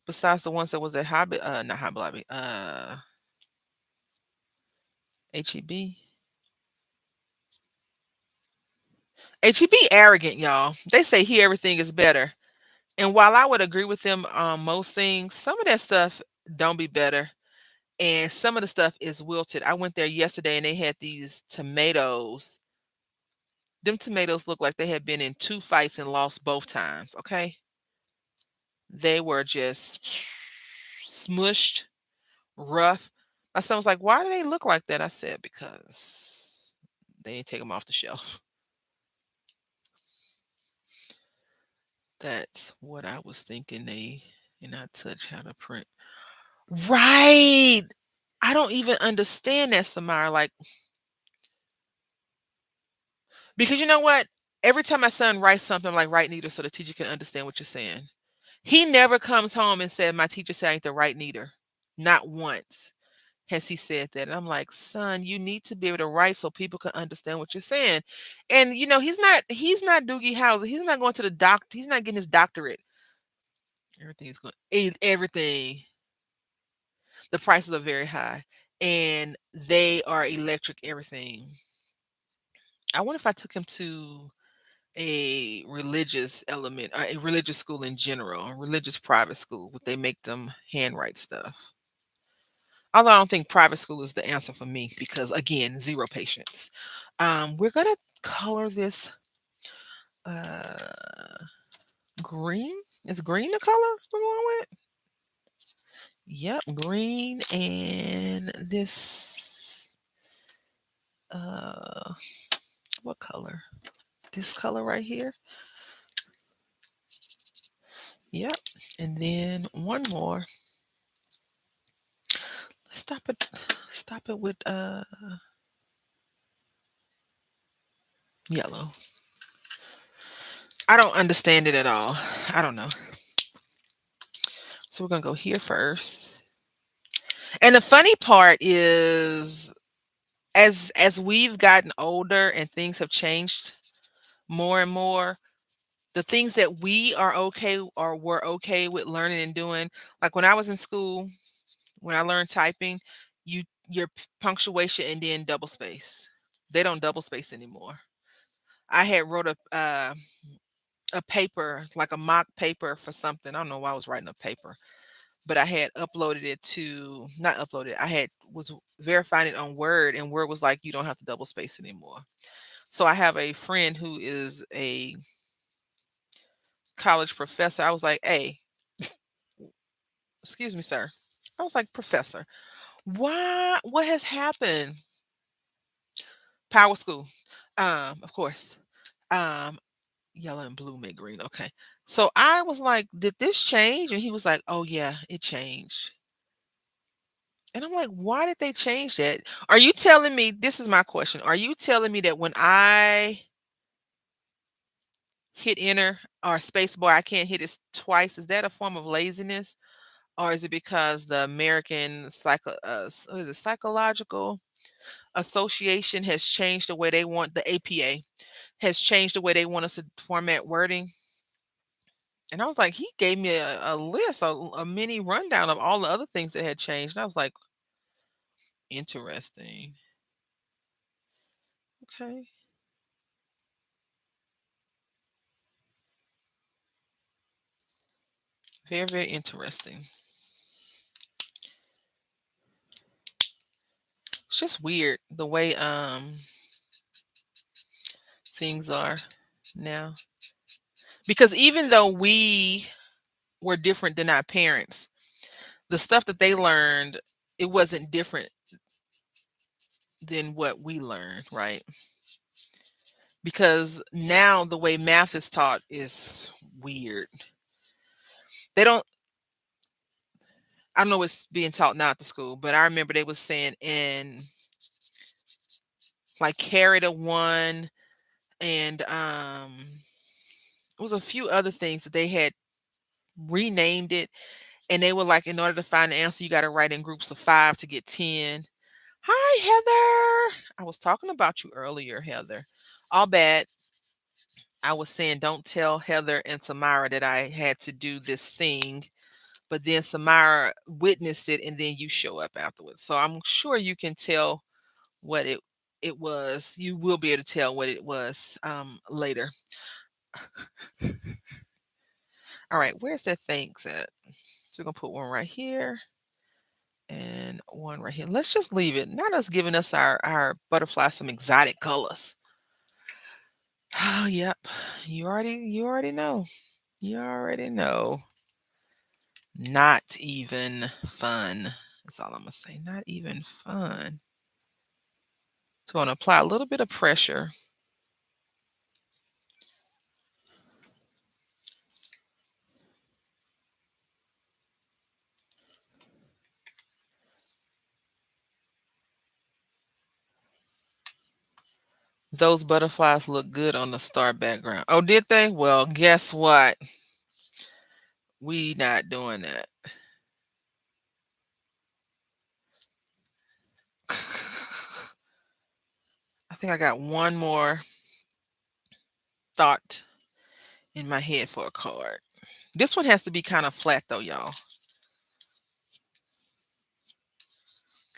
S1: Besides the ones that was at Hobby, not Hobby Lobby, HEB. HEB arrogant, y'all. They say here everything is better. And while I would agree with them on most things, some of that stuff don't be better. And some of the stuff is wilted. I went there yesterday and they had these tomatoes. Them tomatoes look like they had been in 2 fights and lost both times. Okay. They were just smushed, rough. My son was like, "Why do they look like that?" I said, "Because they didn't take them off the shelf." That's what I was thinking. They did not touch how to print. Right. I don't even understand that, Samara. Like, because you know what? Every time my son writes something, I'm like, "Write neater so the teacher can understand what you're saying." He never comes home and said, "My teacher said I need to write neater." Not once has he said that. And I'm like, "Son, you need to be able to write so people can understand what you're saying." And you know, he's not Doogie Howser. He's not going to the doctor. He's not getting his doctorate. Everything's going everything. The prices are very high and they are electric everything. I wonder if I took him to a religious element, a religious school in general, a religious private school, would they make them handwrite stuff? Although I don't think private school is the answer for me because again, zero patience. We're gonna color this uh green. Is green the color we're going with? Yep, green and this uh What color? This color right here. Yep. And then one more. Stop it. Stop it with yellow. I don't understand it at all. I don't know. So we're gonna go here first. And the funny part is as we've gotten older and things have changed more and more, the things that we are okay or were okay with learning and doing, like when I was in school, when I learned typing, your punctuation and then double space. They don't double space anymore. I had wrote a paper, like a mock paper for something. I don't know why I was writing a paper, but I had uploaded it to not uploaded. I had was verifying it on Word, and Word was like, you don't have to double space anymore. So I have a friend who is a college professor. I was like, hey, excuse me, sir. I was like, professor, why? What has happened? Power school, of course. Um, Yellow and blue make green. Okay. So I was like, did this change? And he was like, oh yeah, it changed. And I'm like, why did they change that? Are you telling me, this is my question. Are you telling me that when I hit enter or space bar, I can't hit it twice? Is that a form of laziness? Or is it because the American what is it, psychological association has changed the way they want the APA has changed the way they want us to format wording? And I was like, he gave me a list, a mini rundown of all the other things that had changed. And I was like, interesting. Okay. Very, very interesting. It's just weird the way things are now. Because even though we were different than our parents, the stuff that they learned, it wasn't different than what we learned, right? Because now the way math is taught is weird. They don't I don't know what's being taught now at the school, but I remember they was saying in like carry the one and it was a few other things that they had renamed it, and they were like, in order to find the answer, you got to write in groups of 5 to get 10. Hi, Heather. I was talking about you earlier, Heather. All bad. I was saying, don't tell Heather and Samara that I had to do this thing, but then Samara witnessed it, and then you show up afterwards. So I'm sure you can tell what it was. You will be able to tell what it was later. All right, where's that thanks at? So we're gonna put one right here and one right here. Let's just leave it. Not us giving us our butterfly some exotic colors. Oh, yep. You already know. You already know. Not even fun. That's all I'm gonna say. Not even fun. So I'm gonna apply a little bit of pressure. Those butterflies look good on the star background. Oh, did they? Well, guess what? We not doing that. I think I got one more thought in my head for a card. This one has to be kind of flat though, y'all.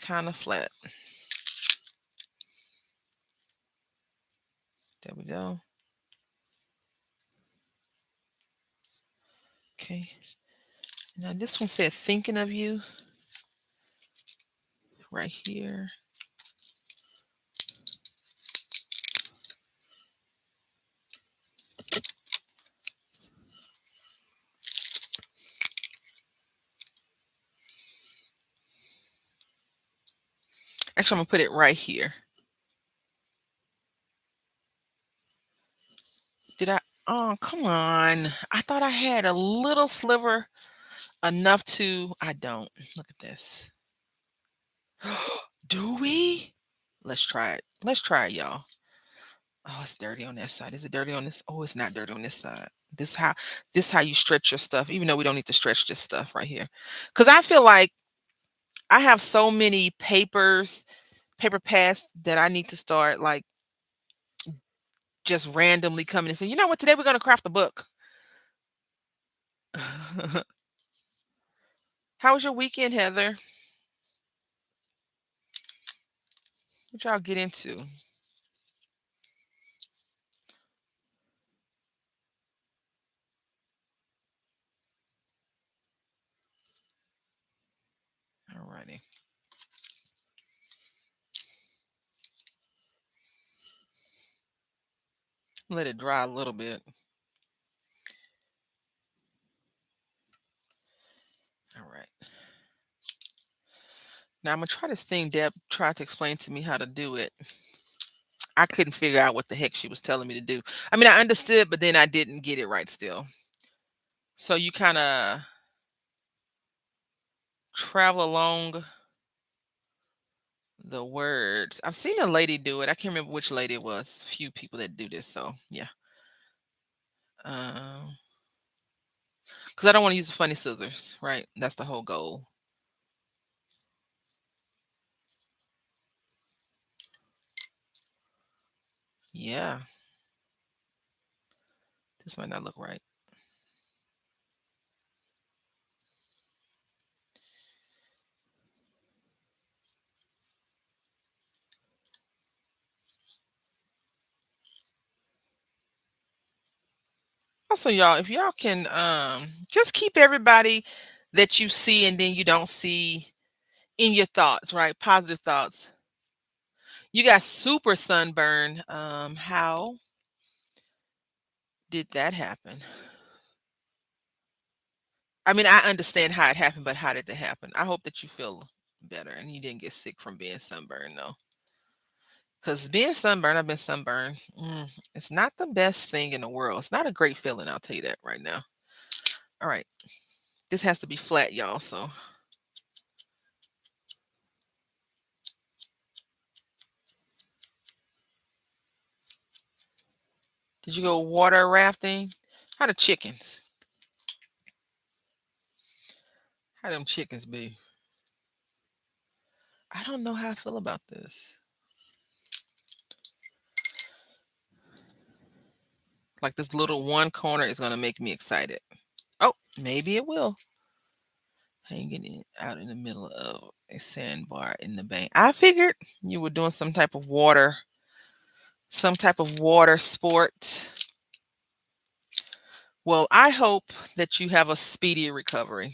S1: Kind of flat. There we go. Okay. Now this one said thinking of you right here. Actually, I'm gonna put it right here. Oh, come on. I thought I had a little sliver enough to I don't. Look at this. Do we? Let's try it. Let's try it, y'all. Oh, it's dirty on that side. Is it dirty on this? Oh, it's not dirty on this side. This how you stretch your stuff, even though we don't need to stretch this stuff right here. Cause I feel like I have so many paper pads that I need to start like just randomly coming and saying, you know what, today we're gonna craft a book. How was your weekend, Heather? What y'all get into? Alrighty. Let it dry a little bit. All right. Now I'm gonna try this thing Deb tried to explain to me how to do it. I couldn't figure out what the heck she was telling me to do. I mean, I understood, but then I didn't get it right still. So you kind of travel along the words. I've seen a lady do it. I can't remember which lady it was. Few people that do this. So yeah. Because I don't want to use the funny scissors, right? That's the whole goal. Yeah. This might not look right. Also, y'all, if y'all can just keep everybody that you see and then you don't see in your thoughts, right? Positive thoughts. You got super sunburn. How did that happen? I mean, I understand how it happened, but how did it happen? I hope that you feel better and you didn't get sick from being sunburned, though. Because being sunburned, I've been sunburned. It's not the best thing in the world. It's not a great feeling. I'll tell you that right now. All right. This has to be flat, y'all. So, did you go water rafting? How the chickens? How them chickens be? I don't know how I feel about this. Like this little one corner is gonna make me excited. Oh, maybe it will. Hanging it out in the middle of a sandbar in the bank. I figured you were doing some type of water sport. Well, I hope that you have a speedy recovery.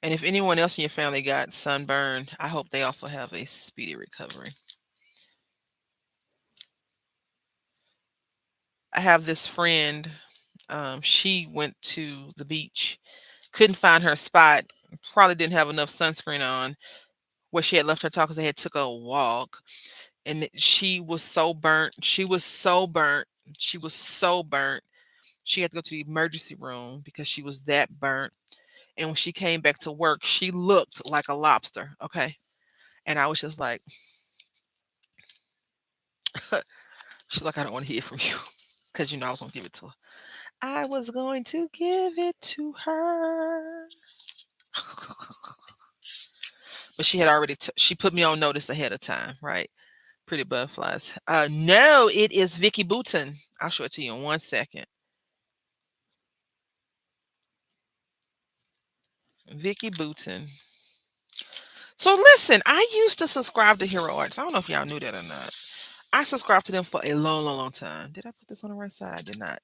S1: And if anyone else in your family got sunburned, I hope they also have a speedy recovery. I have this friend. She went to the beach, couldn't find her spot, probably didn't have enough sunscreen on where she had left her car because they had took a walk, and she was so burnt. She was so burnt. She was so burnt. She had to go to the emergency room because she was that burnt. And when she came back to work, she looked like a lobster. Okay. And I was just like, she's like, I don't want to hear from you. Because I was gonna give it to her. I was going to give it to her. But she had already she put me on notice ahead of time, right? Pretty butterflies. No, it is Vicky Bouton. I'll show it to you in 1 second. Vicky Bouton. So listen, I used to subscribe to Hero Arts. I don't know if y'all knew that or not. I subscribed to them for a long, long, long time. Did I put this on the right side? I did not.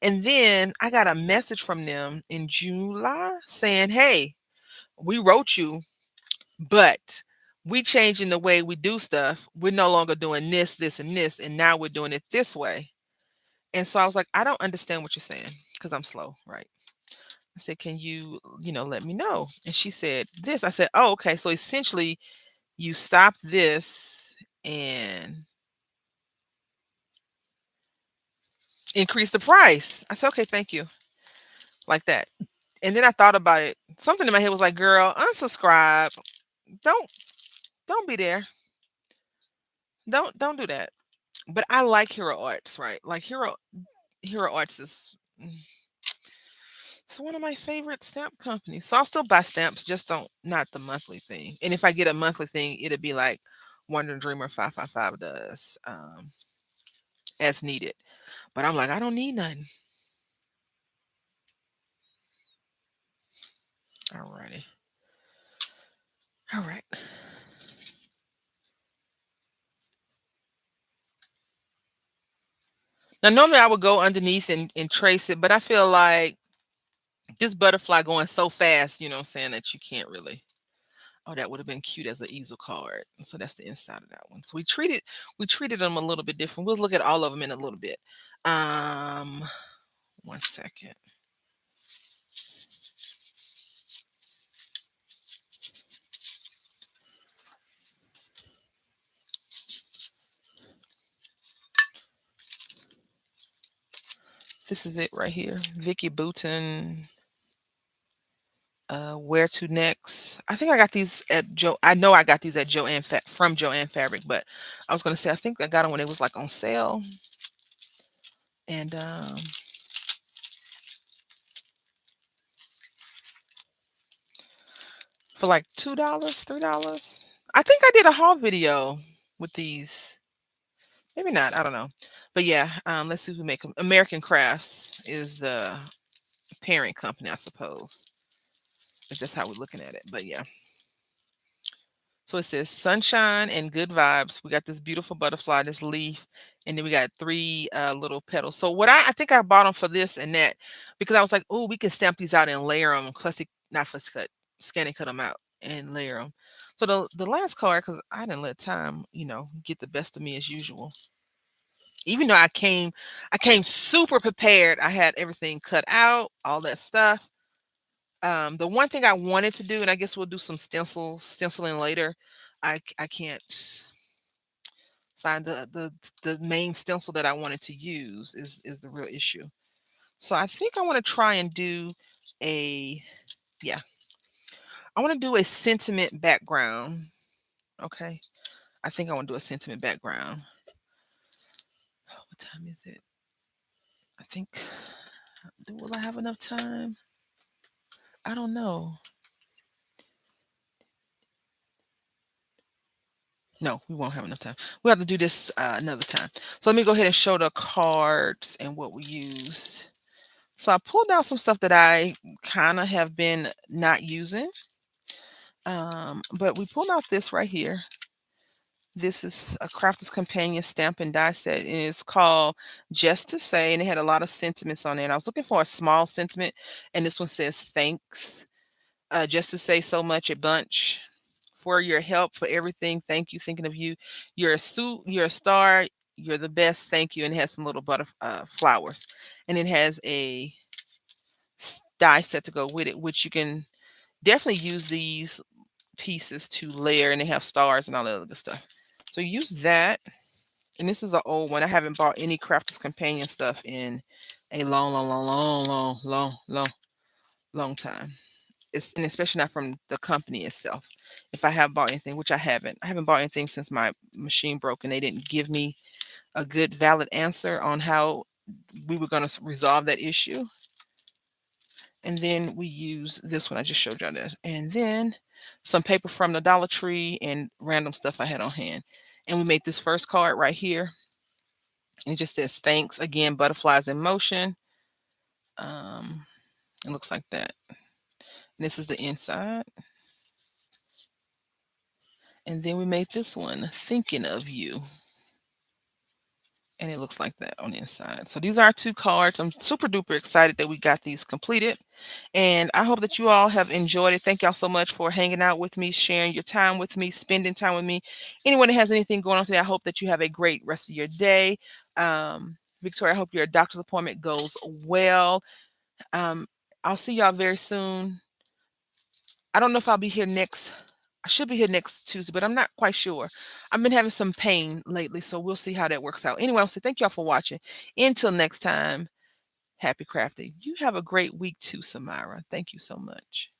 S1: And then I got a message from them in July saying, "Hey, we wrote you, but we changing the way we do stuff. We're no longer doing this, this, and this, and now we're doing it this way." And so I was like, "I don't understand what you're saying because I'm slow, right?" I said, "Can you, let me know?" And she said this. I said, "Oh, okay. So essentially, you stop this and increase the price. I said, okay, thank you, like that. And then I thought about it. Something in my head was like, girl, unsubscribe. Don't don't be there. Don't do that. But I like Hero Arts, right? Like Hero Arts is it's one of my favorite stamp companies. So I'll still buy stamps, just don't not the monthly thing. And if I get a monthly thing, it'll be like Wonder Dreamer 555 does, as needed. But I'm like, I don't need none. Alrighty. All right. Now normally I would go underneath and trace it, but I feel like this butterfly going so fast, you know what I'm saying, that you can't really. Oh, that would have been cute as an easel card. So that's the inside of that one. So we treated them a little bit different. We'll look at all of them in a little bit. Um, one second. This is it right here. Vicky Bouton. Where to next? I think I got these at Joe. I know I got these at from Joanne Fabric, but I was gonna say I think I got them when it was like on sale, and for like $2, $3. I think I did a haul video with these. Maybe not. I don't know. But yeah, let's see who make them. American Crafts is the parent company, I suppose. If that's how we're looking at it. But yeah. So it says sunshine and good vibes. We got this beautiful butterfly, this leaf, and then we got three little petals. So what I think I bought them for this and that because I was like, oh, we can stamp these out and layer them, classic, not fussy cut, scan and cut them out and layer them. So the last card, because I didn't let time, get the best of me as usual. Even though I came super prepared. I had everything cut out, all that stuff. The one thing I wanted to do, and I guess we'll do some stenciling later. I can't find the main stencil that I wanted to use is the real issue. So I think I want to try and do a yeah, I want to do a sentiment background. Okay. I think I want to do a sentiment background. What time is it? I think will I have enough time? I don't know. No, we won't have enough time. We'll have to do this another time. So let me go ahead and show the cards and what we used. So I pulled out some stuff that I kind of have been not using. But we pulled out this right here. This is a Crafter's Companion stamp and die set, and it's called Just to Say, and it had a lot of sentiments on there. And I was looking for a small sentiment, and this one says thanks. Just to say so much, a bunch for your help, for everything. Thank you. Thinking of you. You're a suit. You're a star. You're the best. Thank you. And it has some little flowers, and it has a die set to go with it, which you can definitely use these pieces to layer, and they have stars and all that other good stuff. So use that. And this is an old one. I haven't bought any Crafter's Companion stuff in a long, long, long, long, long, long, long, long time. And especially not from the company itself. If I have bought anything, which I haven't bought anything since my machine broke, and they didn't give me a good, valid answer on how we were going to resolve that issue. And then we use this one I just showed y'all this, and then some paper from the Dollar Tree and random stuff I had on hand. And we made this first card right here. And it just says thanks again, butterflies in motion. It looks like that. And this is the inside. And then we made this one, thinking of you. And it looks like that on the inside. So these are our two cards. I'm super duper excited that we got these completed. And I hope that you all have enjoyed it. Thank y'all so much for hanging out with me, sharing your time with me, spending time with me. Anyone that has anything going on today, I hope that you have a great rest of your day. Victoria, I hope your doctor's appointment goes well. Um, I'll see y'all very soon. I don't know if I'll be here next. I should be here next Tuesday, but I'm not quite sure. I've been having some pain lately, so we'll see how that works out. Anyway, I'll say thank y'all for watching. Until next time, happy crafting. You have a great week too, Samira. Thank you so much.